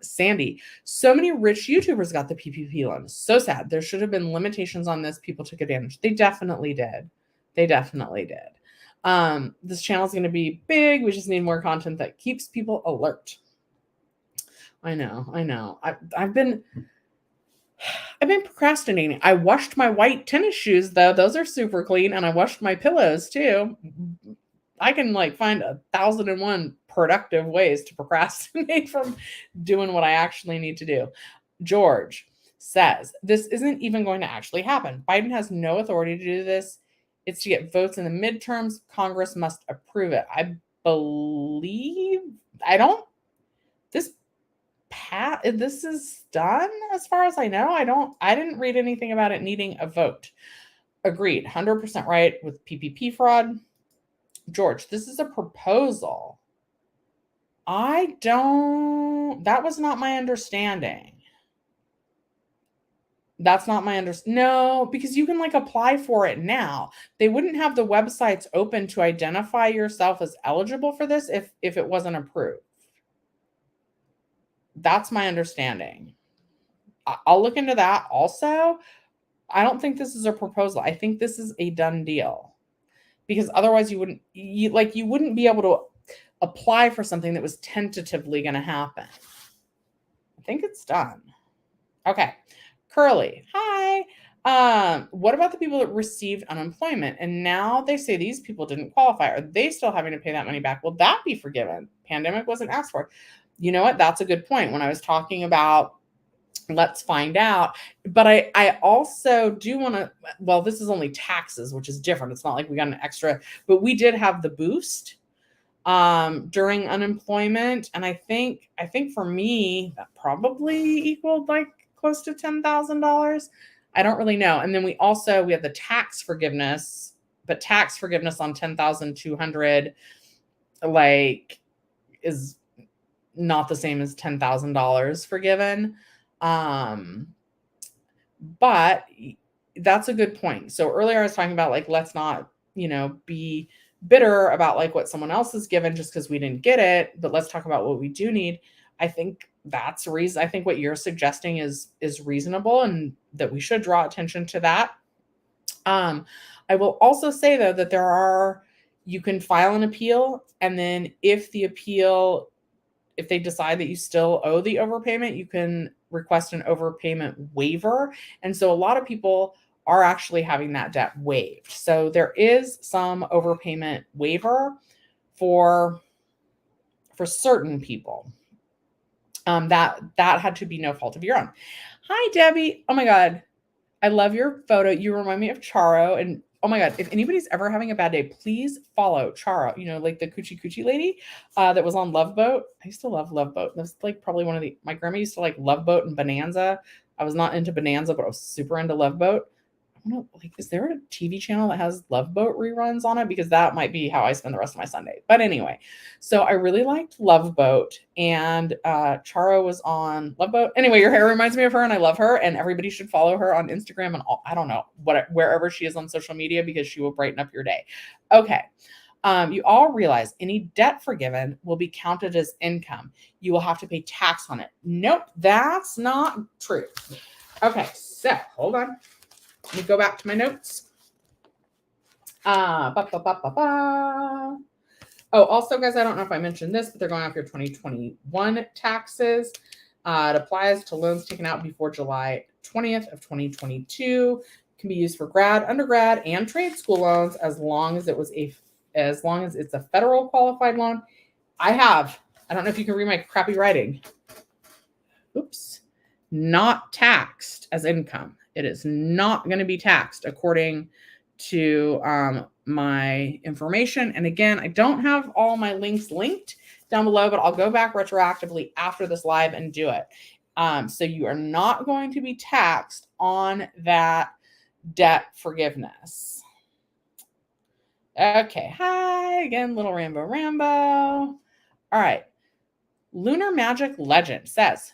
Sandy, so many rich YouTubers got the PPP loans. So sad. There should have been limitations on this. People took advantage. They definitely did. This channel is going to be big. We just need more content that keeps people alert. I know. I've been procrastinating. I washed my white tennis shoes though. Those are super clean. And I washed my pillows too. I can like find 1,001 productive ways to procrastinate from doing what I actually need to do. George says, this isn't even going to actually happen. Biden has no authority to do this. It's to get votes in the midterms. Congress must approve it. This is done as far as I know. I didn't read anything about it needing a vote. Agreed. 100% right with PPP fraud. George, this is a proposal. That was not my understanding. That's not my No, because you can like apply for it now. They wouldn't have the websites open to identify yourself as eligible for this if it wasn't approved. That's my understanding. I'll look into that also. I don't think this is a proposal. I think this is a done deal. Because otherwise you wouldn't be able to apply for something that was tentatively going to happen. I think it's done. Okay. Curly, hi. What about the people that received unemployment and now they say these people didn't qualify? Are they still having to pay that money back? Will that be forgiven? Pandemic wasn't asked for. You know what? That's a good point. When I was talking about let's find out. But I also do want to, well, this is only taxes, which is different. It's not like we got an extra, but we did have the boost during unemployment. And I think for me, that probably equaled like close to $10,000. I don't really know. And then we have the tax forgiveness, but tax forgiveness on 10,200 like is not the same as $10,000 forgiven. But that's a good point. So earlier I was talking about like, let's not, be bitter about like what someone else is given just because we didn't get it, but let's talk about what we do need. I think that's reason. I think what you're suggesting is reasonable and that we should draw attention to that. I will also say though that you can file an appeal, and then if they decide that you still owe the overpayment, you can request an overpayment waiver. And so a lot of people are actually having that debt waived. So there is some overpayment waiver for certain people. That had to be no fault of your own. Hi, Debbie. Oh my God. I love your photo. You remind me of Charo. And oh my God, if anybody's ever having a bad day, please follow Charo, like the Coochie Coochie lady that was on Love Boat. I used to love Love Boat. That's like probably my grandma used to like Love Boat and Bonanza. I was not into Bonanza, but I was super into Love Boat. I don't know, like, is there a TV channel that has Love Boat reruns on it? Because that might be how I spend the rest of my Sunday. But anyway, so I really liked Love Boat, and Charo was on Love Boat. Anyway, your hair reminds me of her, and I love her, and everybody should follow her on Instagram and I don't know, wherever she is on social media, because she will brighten up your day. Okay. You all realize any debt forgiven will be counted as income. You will have to pay tax on it. Nope, that's not true. Okay, so hold on. Let me go back to my notes. Oh, also, guys, I don't know if I mentioned this, but they're going off your 2021 taxes. It applies to loans taken out before July 20th of 2022. Can be used for grad, undergrad, and trade school loans as long as it's a federal qualified loan. I don't know if you can read my crappy writing. Oops. Not taxed as income. It is not going to be taxed according to my information. And again, I don't have all my links linked down below, but I'll go back retroactively after this live and do it. So you are not going to be taxed on that debt forgiveness. Okay. Hi again, little Rambo. All right. Lunar Magic Legend says,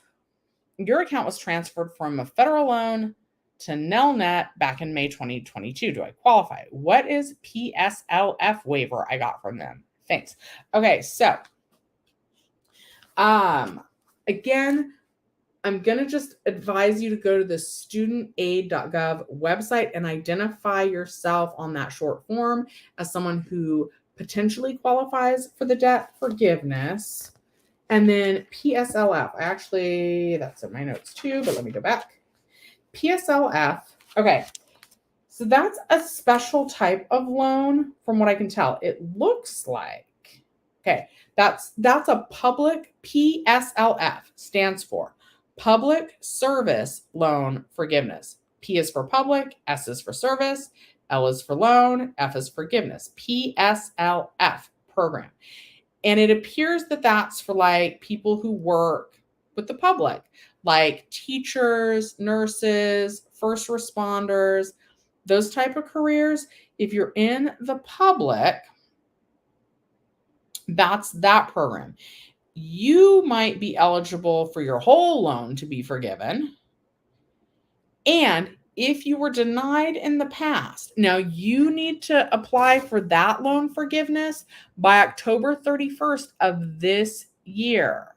your account was transferred from a federal loan to Nelnet back in May 2022. Do I qualify? What is PSLF waiver I got from them? Thanks. Okay, so again, I'm going to just advise you to go to the studentaid.gov website and identify yourself on that short form as someone who potentially qualifies for the debt forgiveness. And then PSLF, that's in my notes too, but let me go back. PSLF, okay, so that's a special type of loan from what I can tell. It looks like, okay, that's a public, PSLF stands for Public Service Loan Forgiveness. P is for public, S is for service, L is for loan, F is forgiveness. PSLF program. And it appears that that's for like people who work with the public, like teachers, nurses, first responders, those type of careers. If you're in the public, that's that program. You might be eligible for your whole loan to be forgiven. And if you were denied in the past, now you need to apply for that loan forgiveness by October 31st of this year.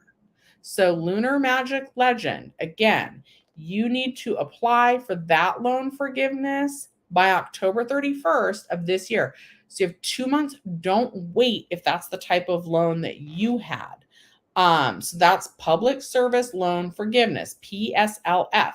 So Lunar Magic Legend, again, you need to apply for that loan forgiveness by October 31st of this year. So you have 2 months. Don't wait if that's the type of loan that you had. So that's Public Service Loan Forgiveness, PSLF.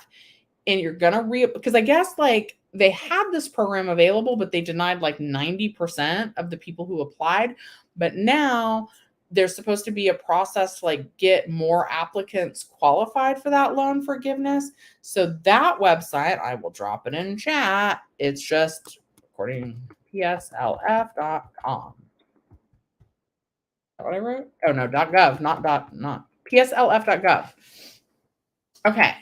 And you're going to because I guess like they had this program available, but they denied like 90% of the people who applied. But now there's supposed to be a process to like get more applicants qualified for that loan forgiveness. So that website, I will drop it in chat. It's just according to pslf.com. What I wrote? Oh no, .gov, not pslf.gov. Okay.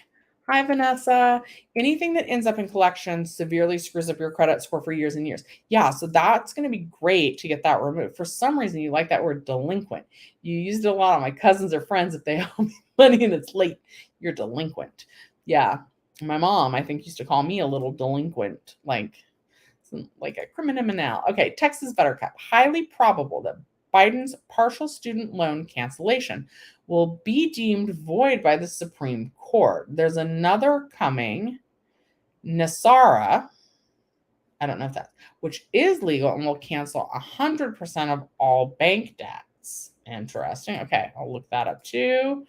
Hi, Vanessa. Anything that ends up in collections severely screws up your credit score for years and years. Yeah, so that's going to be great to get that removed. For some reason, you like that word delinquent. You used it a lot on my cousins or friends. If they owe me money and it's late, you're delinquent. Yeah. My mom, I think, used to call me a little delinquent, like a criminal. Okay, Texas Buttercup. Highly probable that Biden's partial student loan cancellation will be deemed void by the Supreme Court. There's another coming, Nasara. I don't know if that's, which is legal and will cancel 100% of all bank debts. Interesting. Okay, I'll look that up too.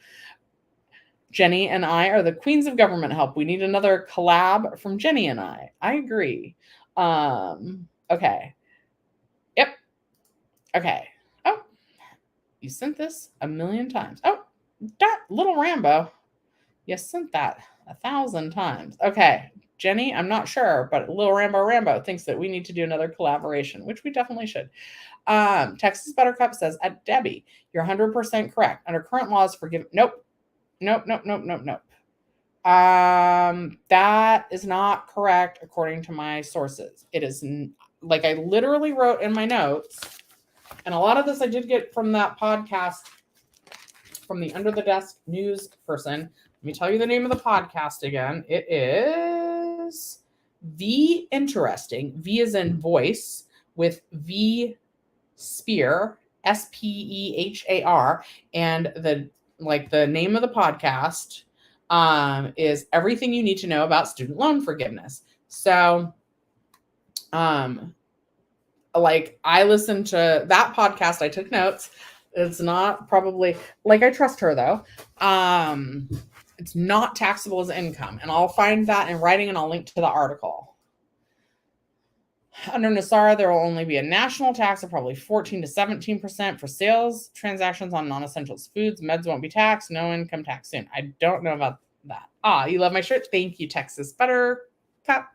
Jenny and I are the queens of government help. We need another collab from Jenny and I. I agree. Okay. Yep. Okay. Oh, you sent this a million times. Oh, that little Rambo. You sent that 1,000 times. Okay. Jenny, I'm not sure, but little Rambo thinks that we need to do another collaboration, which we definitely should. Texas Buttercup says, at Debbie, you're 100% correct. Under current laws, forgive. Nope. That is not correct according to my sources. It is like I literally wrote in my notes, and a lot of this I did get from that podcast from the Under the Desk news person. Let me tell you the name of the podcast again. It is V Interesting. V is in voice with V Spear, SPEHAR, and the name of the podcast is Everything You Need to Know About Student Loan Forgiveness. So, I listened to that podcast. I took notes. It's not probably I trust her though. It's not taxable as income, and I'll find that in writing and I'll link to the article. Under NASARA, there will only be a national tax of probably 14 to 17% for sales transactions on non-essentials foods. Meds won't be taxed. No income tax soon. I don't know about that. You love my shirt. Thank you, Texas Buttercup.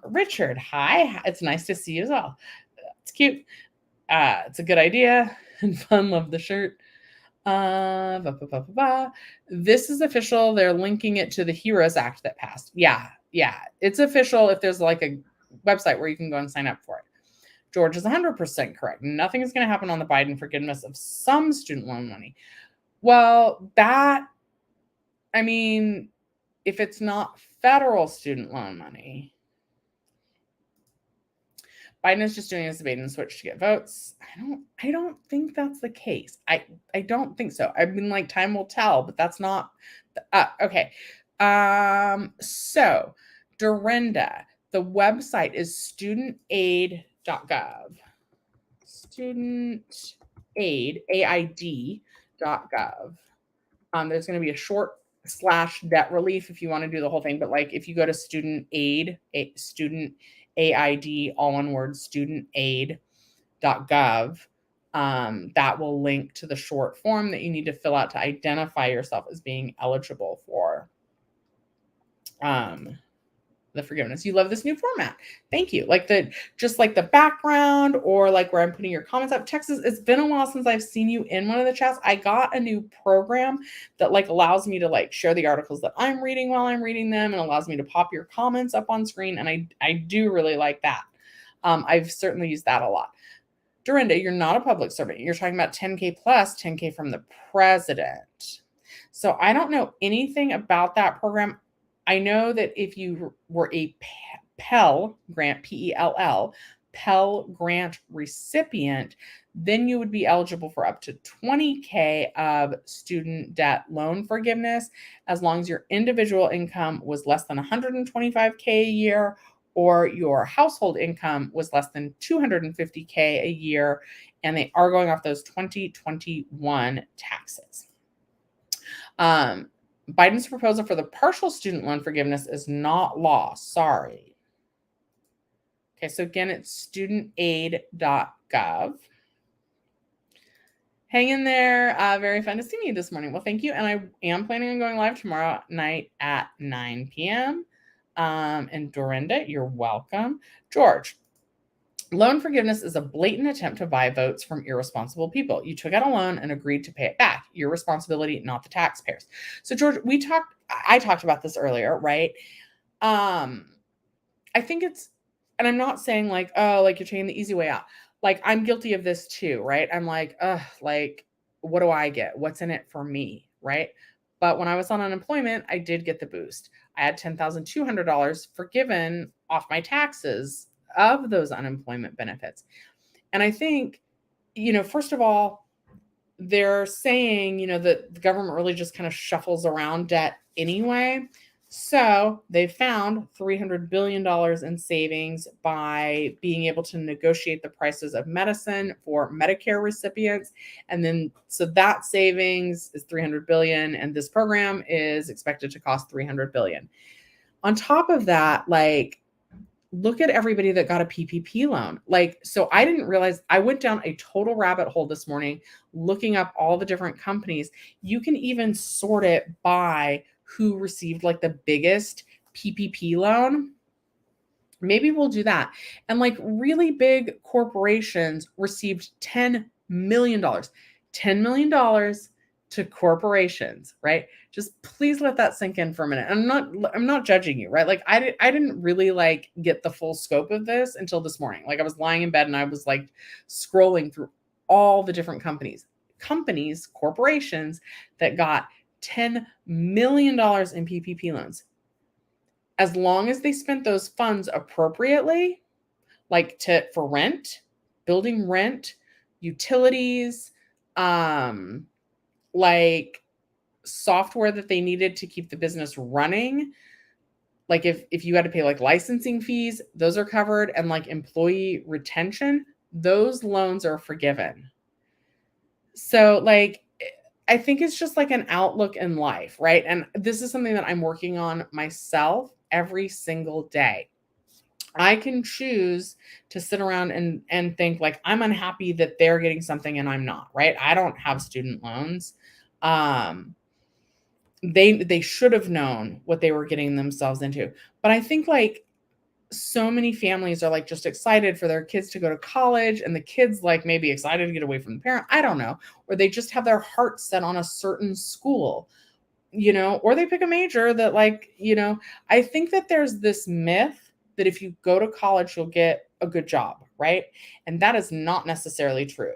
Richard, hi. It's nice to see you as well. It's cute. It's a good idea and fun. Love the shirt. This is official. They're linking it to the HEROES Act that passed. Yeah. It's official if there's a website where you can go and sign up for it. George is 100% correct. Nothing is going to happen on the Biden forgiveness of some student loan money. Well, if it's not federal student loan money, Biden is just doing this bait and switch to get votes. I don't think that's the case. I don't think so. Time will tell, but that's not okay. So Dorinda, the website is studentaid.gov. Studentaid.gov. There's going to be a short / debt relief if you want to do the whole thing. But if you go to student aid, student AID, all one word, studentaid.gov, that will link to the short form that you need to fill out to identify yourself as being eligible for the forgiveness. You love this new format. Thank you. The background or where I'm putting your comments up. Texas, it's been a while since I've seen you in one of the chats. I got a new program that allows me to share the articles that I'm reading while I'm reading them and allows me to pop your comments up on screen. And I do really like that. I've certainly used that a lot. Dorinda, you're not a public servant. You're talking about 10K plus 10K from the president. So I don't know anything about that program. I know that if you were a Pell Grant, P-E-L-L, Pell Grant recipient, then you would be eligible for up to 20K of student debt loan forgiveness, as long as your individual income was less than 125K a year, or your household income was less than 250K a year, and they are going off those 2021 taxes. Biden's proposal for the partial student loan forgiveness is not law. Sorry. Okay, so again, it's studentaid.gov. Hang in there. Very fun to see you this morning. Well, thank you. And I am planning on going live tomorrow night at 9 p.m. And Dorinda, you're welcome. George, Loan forgiveness is a blatant attempt to buy votes from irresponsible people. You took out a loan and agreed to pay it back. Your responsibility, not the taxpayers. So, George, I talked about this earlier, right? I think it's, and I'm not saying like, oh, like you're taking the easy way out. Like I'm guilty of this too, right? I'm like, like, what do I get? What's in it for me, right? But when I was on unemployment, I did get the boost. I had $10,200 forgiven off my taxes of those unemployment benefits. And I think, first of all, they're saying, that the government really just kind of shuffles around debt anyway. So they found $300 billion in savings by being able to negotiate the prices of medicine for Medicare recipients. And then, so that savings is $300 billion, and this program is expected to cost $300 billion. On top of that, like, look at everybody that got a PPP loan. Like, so I didn't realize, I went down a total rabbit hole this morning looking up all the different companies. You can even sort it by who received like the biggest PPP loan. Maybe we'll do that. And like really big corporations received $10 million. $10 million to corporations, right? Just please let that sink in for a minute. I'm not judging you, right? Like I didn't really like get the full scope of this until this morning. Like I was lying in bed and I was like scrolling through all the different corporations that got $10 million in PPP loans. As long as they spent those funds appropriately, like for rent, building rent, utilities, like software that they needed to keep the business running. Like if you had to pay like licensing fees, those are covered, and like employee retention, those loans are forgiven. So like, I think it's just like an outlook in life, right? And this is something that I'm working on myself every single day. I can choose to sit around and think like I'm unhappy that they're getting something and I'm not, right? I don't have student loans. They should have known what they were getting themselves into. But I think like so many families are like just excited for their kids to go to college, and the kids like maybe excited to get away from the parent. I don't know. Or they just have their heart set on a certain school, or they pick a major that like, I think that there's this myth that if you go to college, you'll get a good job, right? And that is not necessarily true.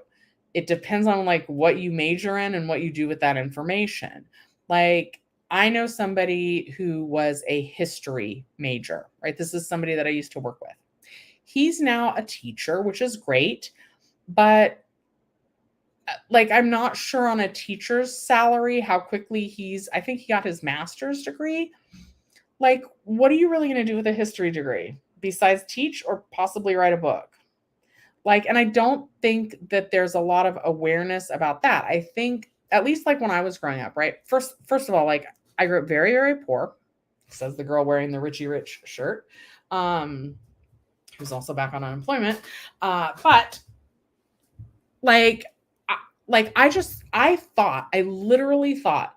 It depends on like what you major in and what you do with that information. Like I know somebody who was a history major, right? This is somebody that I used to work with. He's now a teacher, which is great, but like I'm not sure on a teacher's salary how quickly I think he got his master's degree. Like, what are you really going to do with a history degree besides teach or possibly write a book? Like, and I don't think that there's a lot of awareness about that. I think at least like when I was growing up, right? First of all, like I grew up very, very poor, says the girl wearing the Richie Rich shirt, who's also back on unemployment. But like, I literally thought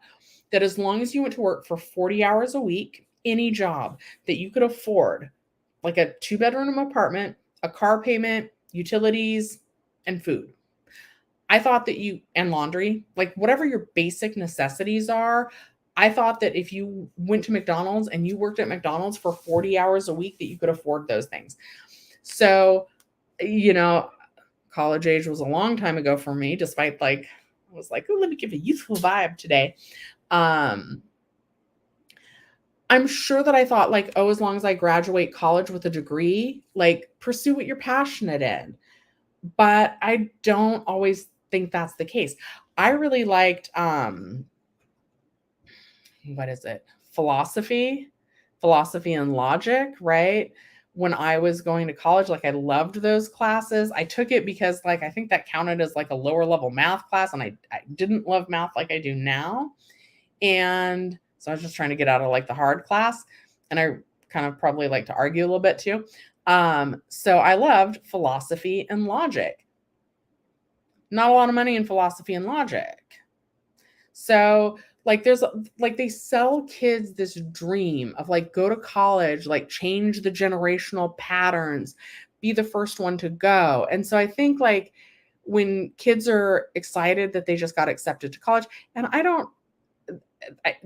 that as long as you went to work for 40 hours a week, any job that you could afford, like a 2-bedroom apartment, a car payment, utilities, and food. I thought that and laundry, like whatever your basic necessities are, I thought that if you went to McDonald's and you worked at McDonald's for 40 hours a week, that you could afford those things. So, college age was a long time ago for me, despite like, I was like, oh, let me give a youthful vibe today. I'm sure that I thought like, oh, as long as I graduate college with a degree, like pursue what you're passionate in. But I don't always think that's the case. I really liked, what is it? Philosophy and logic, right? When I was going to college, like I loved those classes. I took it because like, I think that counted as like a lower level math class. And I didn't love math like I do now. And so I was just trying to get out of like the hard class. And I kind of probably like to argue a little bit too. So I loved philosophy and logic. Not a lot of money in philosophy and logic. So like there's like they sell kids this dream of like go to college, like change the generational patterns, be the first one to go. And so I think like when kids are excited that they just got accepted to college, and I know, I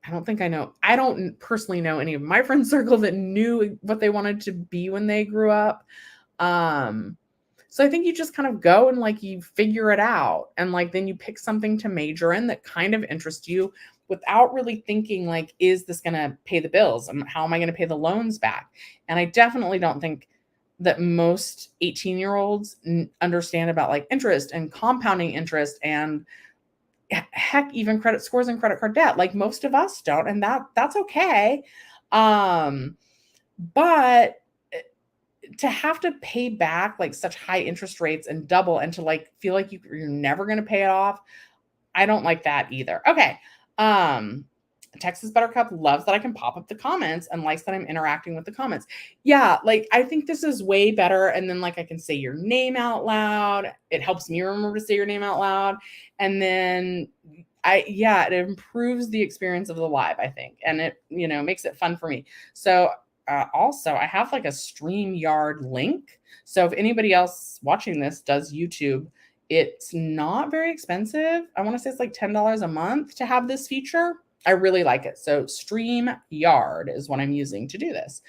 don't think I know, I don't personally know any of my friend circle that knew what they wanted to be when they grew up. So I think you just kind of go and like you figure it out, and like then you pick something to major in that kind of interests you without really thinking like, is this going to pay the bills and how am I going to pay the loans back? And I definitely don't think that most 18-year-olds understand about like interest and compounding interest and heck, even credit scores and credit card debt. Like most of us don't, and that's okay. But to have to pay back like such high interest rates and double, and to like feel like you're never going to pay it off, I don't like that either. Okay. Texas Buttercup loves that I can pop up the comments and likes that I'm interacting with the comments. Yeah, like I think this is way better. And then like I can say your name out loud. It helps me remember to say your name out loud. And then it improves the experience of the live, I think. And it, makes it fun for me. So also I have like a StreamYard link. So if anybody else watching this does YouTube, it's not very expensive. I want to say it's like $10 a month to have this feature. I really like it. So StreamYard is what I'm using to do this.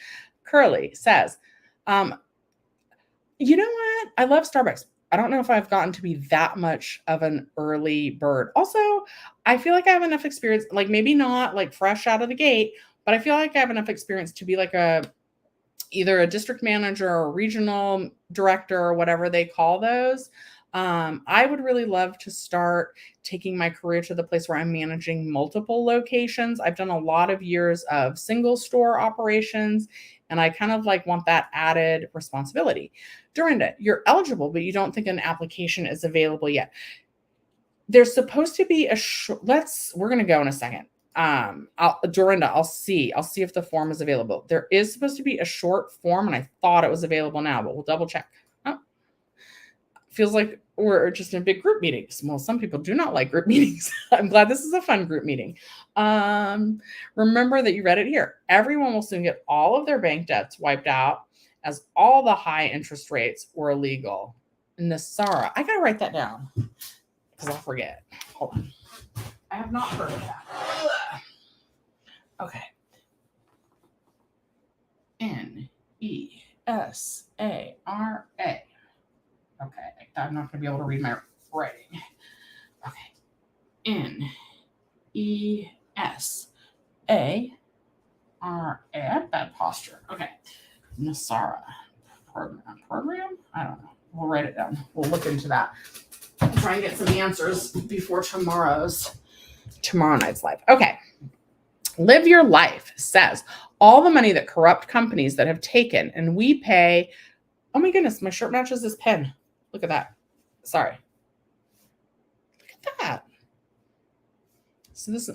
Curly says, you know what? I love Starbucks. I don't know if I've gotten to be that much of an early bird. Also, I feel like I have enough experience, like maybe not like fresh out of the gate, but I feel like I have enough experience to be like either a district manager or regional director or whatever they call those. I would really love to start taking my career to the place where I'm managing multiple locations. I've done a lot of years of single store operations, and I kind of like want that added responsibility. Dorinda, you're eligible, but you don't think an application is available yet. There's supposed to be we're going to go in a second. Dorinda, I'll see if the form is available. There is supposed to be a short form, and I thought it was available now, but we'll double check. Oh, feels like we're just in big group meetings. Well, some people do not like group meetings. I'm glad this is a fun group meeting. Remember that you read it here. Everyone will soon get all of their bank debts wiped out, as all the high interest rates were illegal. Nasara, I gotta write that down because I'll forget. Hold on. I have not heard of that. Okay. Nesara. Okay, I'm not going to be able to read my writing. Okay. Nesara. Bad posture. Okay. Nasara. Program? I don't know. We'll write it down. We'll look into that. I'll try and get some answers before tomorrow night's live. Okay. Live Your Life says, all the money that corrupt companies that have taken, and we pay. Oh my goodness, my shirt matches this pen. Look at that. Sorry. Look at that. So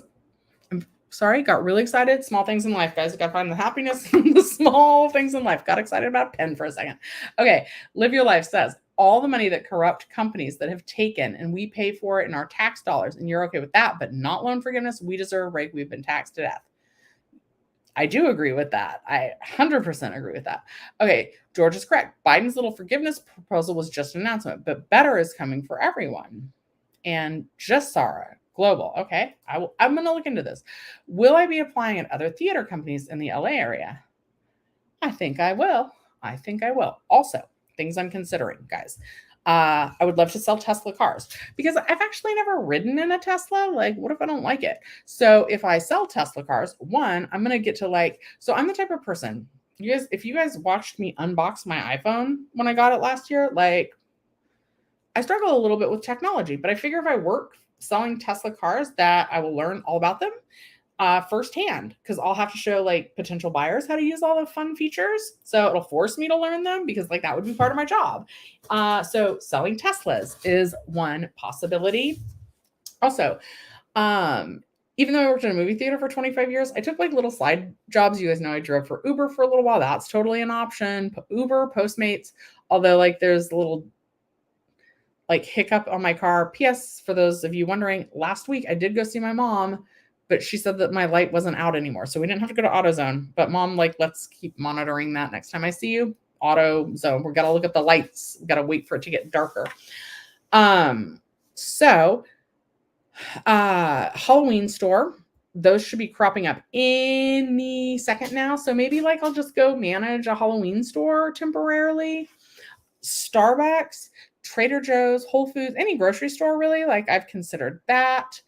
I'm sorry, got really excited. Small things in life, guys. I got to find the happiness in the small things in life. Got excited about a pen for a second. Okay. Live Your Life says, all the money that corrupt companies that have taken, and we pay for it in our tax dollars, and you're okay with that, but not loan forgiveness. We deserve a break. We've been taxed to death. I do agree with that. I 100% agree with that. Okay, George is correct. Biden's little forgiveness proposal was just an announcement, but better is coming for everyone. And just Sarah, global. Okay, I'm going to look into this. Will I be applying at other theater companies in the LA area? I think I will. Also, things I'm considering, guys. I would love to sell Tesla cars because I've actually never ridden in a Tesla. Like, what if I don't like it? So if I sell Tesla cars, one, I'm going to get to so I'm the type of person, if you guys watched me unbox my iPhone when I got it last year, I struggle a little bit with technology, but I figure if I work selling Tesla cars that I will learn all about them firsthand, because I'll have to show potential buyers how to use all the fun features. So it'll force me to learn them because that would be part of my job. So selling Teslas is one possibility. Also, even though I worked in a movie theater for 25 years, I took little side jobs. You guys know I drove for Uber for a little while. That's totally an option. Uber, Postmates, although there's a little hiccup on my car. P.S. for those of you wondering, last week I did go see my mom, but she said that my light wasn't out anymore. So we didn't have to go to AutoZone. But mom, let's keep monitoring that next time I see you. auto zone. We got to look at the lights. We got to wait for it to get darker. So Halloween store, those should be cropping up any second now. So maybe like I'll just go manage a Halloween store temporarily. Starbucks, Trader Joe's, Whole Foods, any grocery store really. Like I've considered that.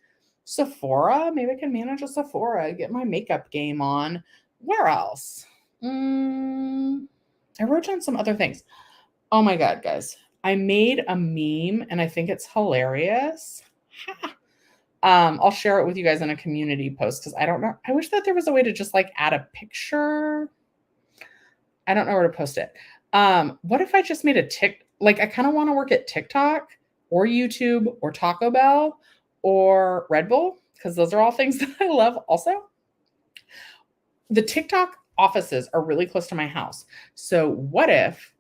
Sephora, maybe I can manage a Sephora, get my makeup game on. Where else? I wrote down some other things. Oh my God, guys. I made a meme and I think it's hilarious. I'll share it with you guys in a community post because I don't know. I wish that there was a way to just like add a picture. I don't know where to post it. What if I just made a like I kind of want to work at TikTok or YouTube or Taco Bell or Red Bull because those are all things that I love also. The TikTok offices are really close to my house. So what if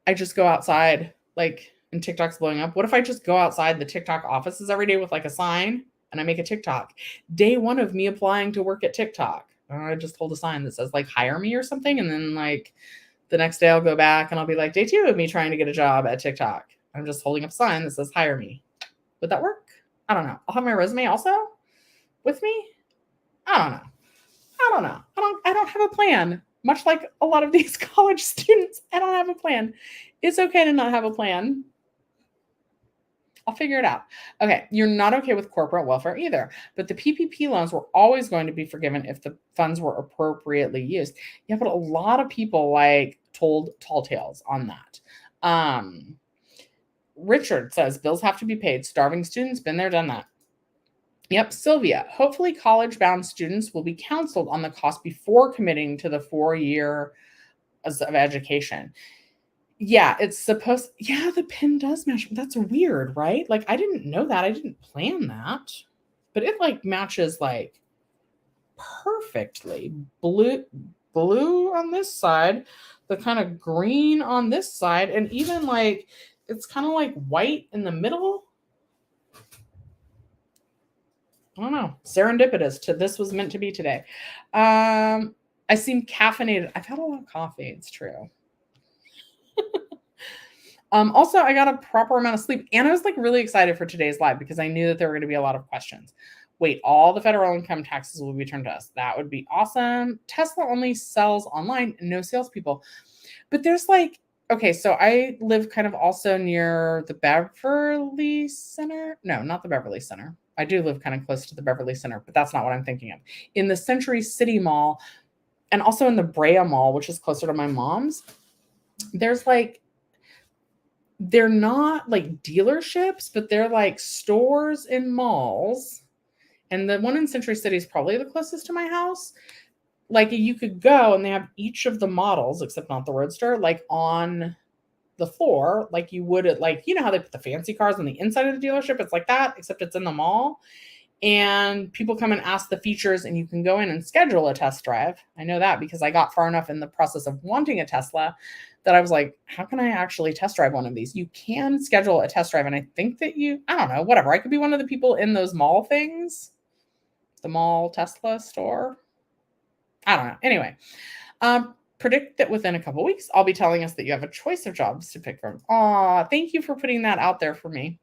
I just go outside, like, and TikTok's blowing up? What if I just go outside the TikTok offices every day with like a sign and I make a TikTok? Day one of me applying to work at TikTok. I just hold a sign that says like hire me or something. And then like the next day I'll go back and I'll be like day 2 of me trying to get a job at TikTok. I'm just holding up a sign that says hire me. Would that work? I don't know. I'll have my resume also with me. I don't know. I don't have a plan. Much like a lot of these college students, I don't have a plan. It's okay to not have a plan. I'll figure it out. Okay, you're not okay with corporate welfare either, but the PPP loans were always going to be forgiven if the funds were appropriately used. Yeah, but a lot of people like told tall tales on that. Richard says bills have to be paid. Starving students, been there, done that. Yep, Sylvia. Hopefully college-bound students will be counseled on the cost before committing to the 4 year of education. Yeah, it's supposed, yeah, the pin does match. That's weird, right? Like, I didn't know that. I didn't plan that. But it, like, matches, like, perfectly. Blue on this side, the kind of green on this side, and even, like, it's kind of like white in the middle. I don't know. Serendipitous to this was meant to be today. I seem caffeinated. I've had a lot of coffee. It's true. Also, I got a proper amount of sleep, and I was like really excited for today's live because I knew that there were going to be a lot of questions. Wait, all the federal income taxes will be returned to us. That would be awesome. Tesla only sells online, no salespeople. But there's like, okay, so I live kind of also near the Beverly Center. No, not the Beverly Center. I do live kind of close to the Beverly Center, but that's not what I'm thinking of. In the Century City Mall and also in the Brea Mall, which is closer to my mom's, there's like, they're not like dealerships, but they're like stores in malls. And the one in Century City is probably the closest to my house. Like you could go and they have each of the models, except not the Roadster, like on the floor, like you would at like, you know how they put the fancy cars on the inside of the dealership? It's like that, except it's in the mall. And people come and ask the features and you can go in and schedule a test drive. I know that because I got far enough in the process of wanting a Tesla that I was like, how can I actually test drive one of these? You can schedule a test drive. And I think that I don't know, whatever. I could be one of the people in those mall things, the mall Tesla store. I don't know. Anyway, predict that within a couple weeks, I'll be telling us that you have a choice of jobs to pick from. Aw, thank you for putting that out there for me.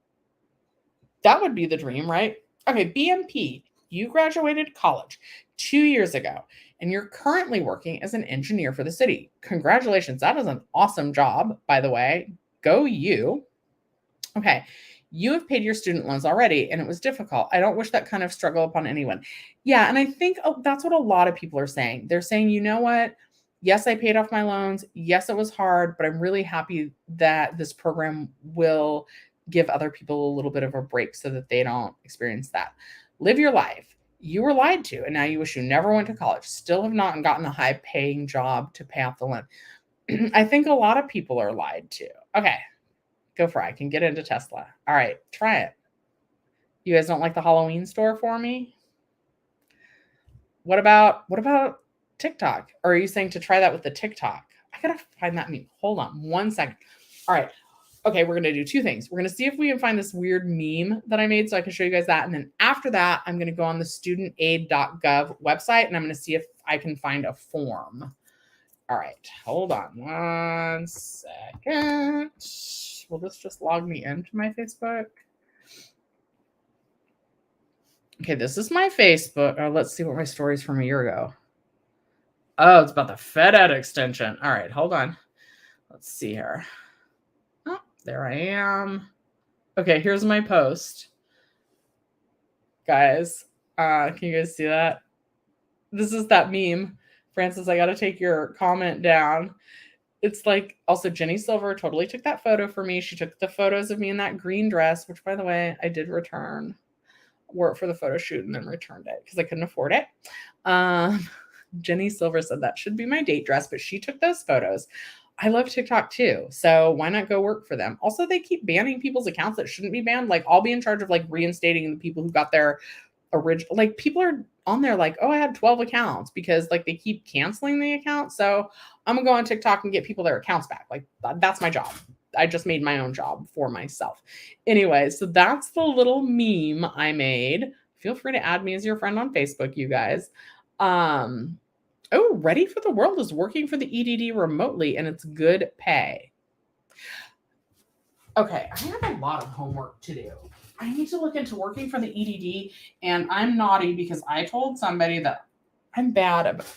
That would be the dream, right? Okay, BMP, you graduated college 2 years ago, and you're currently working as an engineer for the city. Congratulations. That is an awesome job, by the way. Go you. Okay, you have paid your student loans already, and it was difficult. I don't wish that kind of struggle upon anyone. Yeah, and I think that's what a lot of people are saying. They're saying, you know what? Yes, I paid off my loans. Yes, it was hard, but I'm really happy that this program will give other people a little bit of a break so that they don't experience that. Live your life. You were lied to, and now you wish you never went to college. Still have not gotten a high-paying job to pay off the loan. I think a lot of people are lied to. Okay, go for it. I can get into Tesla. All right, try it. You guys don't like the Halloween store for me? What about TikTok? Or are you saying to try that with the TikTok? I gotta find that meme. Hold on 1 second. All right. Okay, we're gonna do 2 things. We're gonna see if we can find this weird meme that I made so I can show you guys that. And then after that, I'm gonna go on the studentaid.gov website and I'm gonna see if I can find a form All right, hold on 1 second. Will this just log me into my Facebook? Okay, this is my Facebook. Let's see what my stories from a year ago. Oh, it's about the FedEd extension. All right, hold on. Let's see here. Oh, there I am. Okay, here's my post. Guys, can you guys see that? This is that meme. Francis, I got to take your comment down. It's like, also Jenny Silver totally took that photo for me. She took the photos of me in that green dress, which, by the way, I did return. Wore it for the photo shoot and then returned it because I couldn't afford it. Jenny Silver said that should be my date dress, but she took those photos. I love TikTok too, so why not go work for them? Also, they keep banning people's accounts that shouldn't be banned. Like, I'll be in charge of like reinstating the people who got their original. Like, people are on there like, oh, I had 12 accounts because like they keep canceling the account. So I'm gonna go on TikTok and get people their accounts back. Like, that's my job. I just made my own job for myself. Anyway, so that's the little meme I made. Feel free to add me as your friend on Facebook, you guys. Oh, Ready for the World is working for the EDD remotely and it's good pay. Okay, I have a lot of homework to do. I need to look into working for the EDD, and I'm naughty because I told somebody that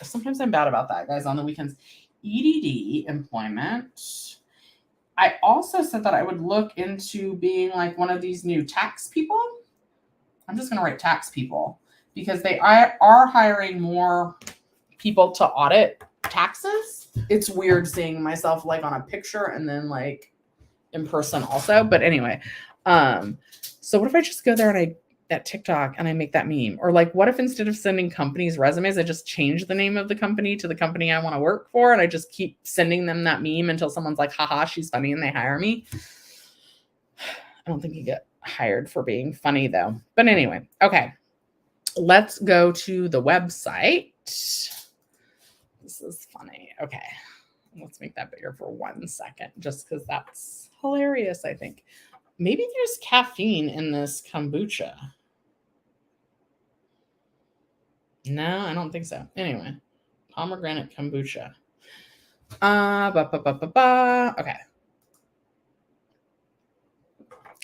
sometimes I'm bad about that, guys, on the weekends. EDD employment. I also said that I would look into being like one of these new tax people. I'm just going to write tax people because they are hiring more people to audit taxes. It's weird seeing myself like on a picture and then like in person also. But anyway, so what if I just go there and I that TikTok and I make that meme? Or like, what if instead of sending companies resumes, I just change the name of the company to the company I want to work for, and I just keep sending them that meme until someone's like, haha, she's funny, and they hire me? I don't think you get hired for being funny though. But anyway, okay. Let's go to the website. This is funny. Okay. Let's make that bigger for 1 second, just because that's hilarious, I think. Maybe there's caffeine in this kombucha. No, I don't think so. Anyway, pomegranate kombucha. Okay.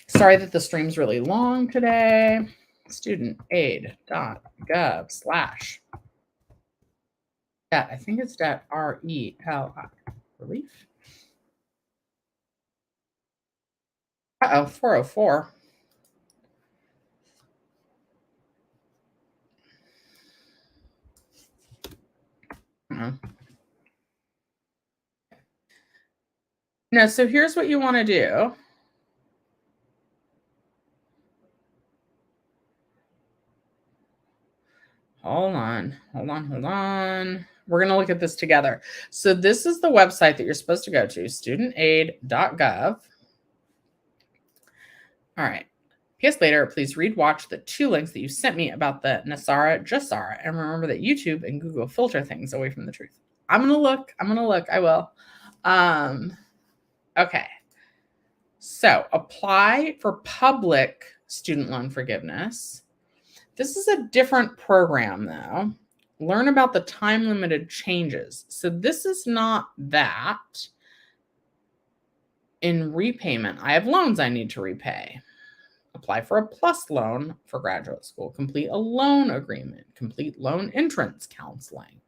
Sorry that the stream's really long today. studentaid.gov/ I think it's .RELI. Relief. 404. No, so here's what you want to do. Hold on. We're going to look at this together. So this is the website that you're supposed to go to, studentaid.gov. All right. P.S. later, please watch the 2 links that you sent me about the Nasara Jassara, and remember that YouTube and Google filter things away from the truth. I'm going to look. I will. Okay. So apply for public student loan forgiveness. This is a different program, though. Learn about the time-limited changes. So this is not that. In repayment, I have loans I need to repay. Apply for a PLUS loan for graduate school. Complete a loan agreement. Complete loan entrance counseling.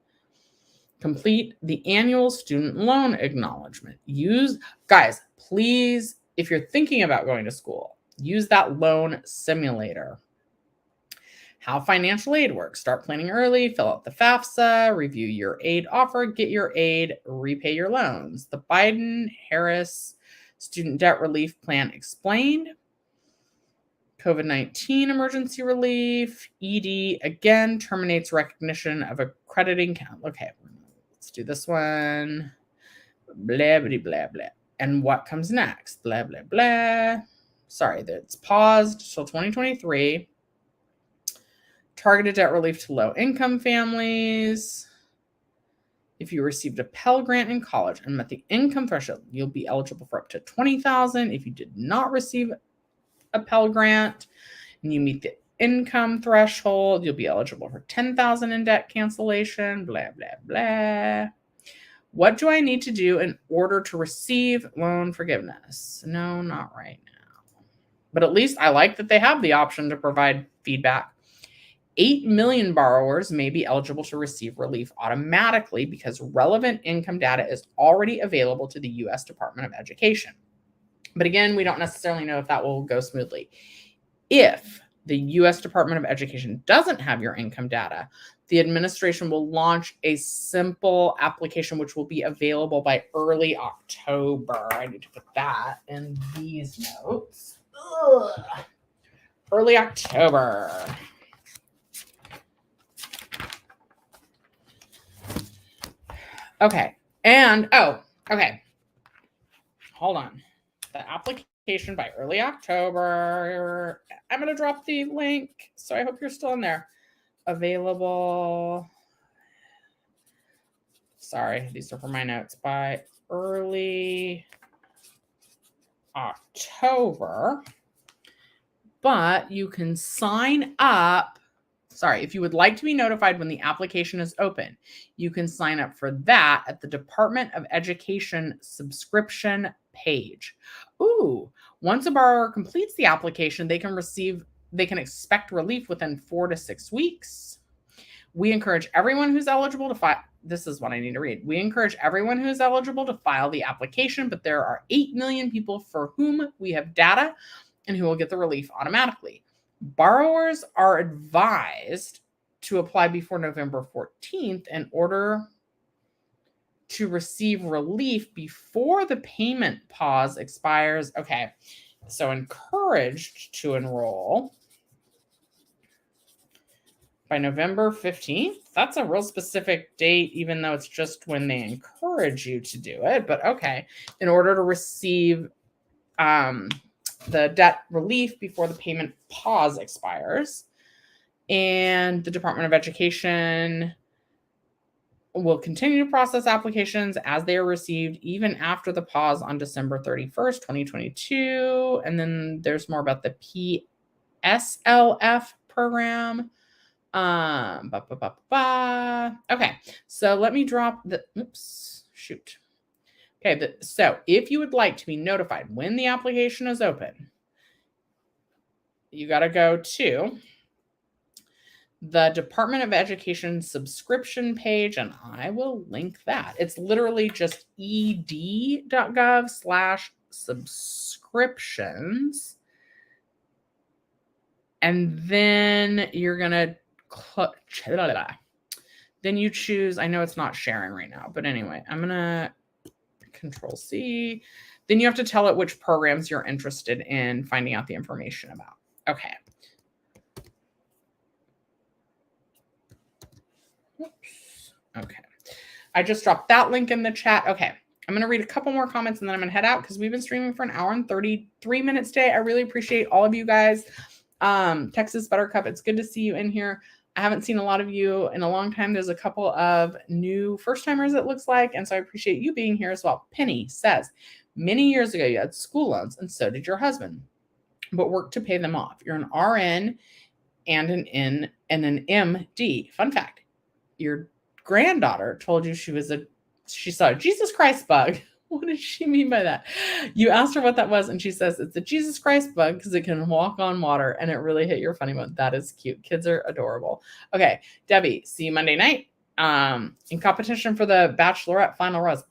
Complete the annual student loan acknowledgement. Guys, please, if you're thinking about going to school, use that loan simulator. How financial aid works. Start planning early, fill out the FAFSA, review your aid offer, get your aid, repay your loans. The Biden-Harris Student Debt Relief Plan explained. COVID-19 emergency relief. ED, again, terminates recognition of accrediting. Okay, let's do this one. Blah, blah, blah, blah. And what comes next? Blah, blah, blah. Sorry, that's paused till 2023. Targeted debt relief to low-income families. If you received a Pell Grant in college and met the income threshold, you'll be eligible for up to $20,000. If you did not receive a Pell Grant and you meet the income threshold, you'll be eligible for $10,000 in debt cancellation. Blah, blah, blah. What do I need to do in order to receive loan forgiveness? No, not right now. But at least I like that they have the option to provide feedback. 8 million borrowers may be eligible to receive relief automatically because relevant income data is already available to the U.S. Department of Education. But again, we don't necessarily know if that will go smoothly. If the U.S. Department of Education doesn't have your income data, the administration will launch a simple application which will be available by early October. I need to put that in these notes. Ugh. Early October. Okay. And, okay. Hold on. The application by early October. I'm going to drop the link. So I hope you're still in there. Available. Sorry, these are for my notes. By early October. But you can sign up. Sorry, if you would like to be notified when the application is open, you can sign up for that at the Department of Education subscription page. Ooh, once a borrower completes the application, they can expect relief within 4 to 6 weeks. We encourage everyone who's eligible to file. This is what I need to read. We encourage everyone who is eligible to file the application, but there are 8 million people for whom we have data and who will get the relief automatically. Borrowers are advised to apply before November 14th in order to receive relief before the payment pause expires. Okay, so encouraged to enroll by November 15th. That's a real specific date, even though it's just when they encourage you to do it. But okay, in order to receive the debt relief before the payment pause expires. And the Department of Education will continue to process applications as they are received, even after the pause on December 31st, 2022. And then there's more about the PSLF program. Okay, so let me drop the, Okay, so if you would like to be notified when the application is open, you got to go to the Department of Education subscription page, and I will link that. It's literally just ed.gov/subscriptions. And then you're going to then you choose, I know it's not sharing right now, but anyway, I'm going to Control C. Then you have to tell it which programs you're interested in finding out the information about. Okay. Oops. Okay. I just dropped that link in the chat. Okay. I'm going to read a couple more comments and then I'm going to head out because we've been streaming for an hour and 33 minutes today. I really appreciate all of you guys. Texas Buttercup, it's good to see you in here. I haven't seen a lot of you in a long time. There's a couple of new first-timers, it looks like, and so I appreciate you being here as well. Penny says, many years ago, you had school loans, and so did your husband, but worked to pay them off. You're an RN and an N and an MD. Fun fact, your granddaughter told you she saw a Jesus Christ bug. What did she mean by that? You asked her what that was, and she says it's a Jesus Christ bug because it can walk on water, and it really hit your funny bone. That is cute. Kids are adorable. Okay, Debbie, see you Monday night. In competition for the Bachelorette Final Rose.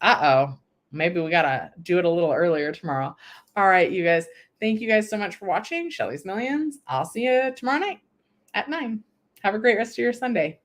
Maybe we got to do it a little earlier tomorrow. All right, you guys. Thank you guys so much for watching Shelly's Millions. I'll see you tomorrow night at 9. Have a great rest of your Sunday.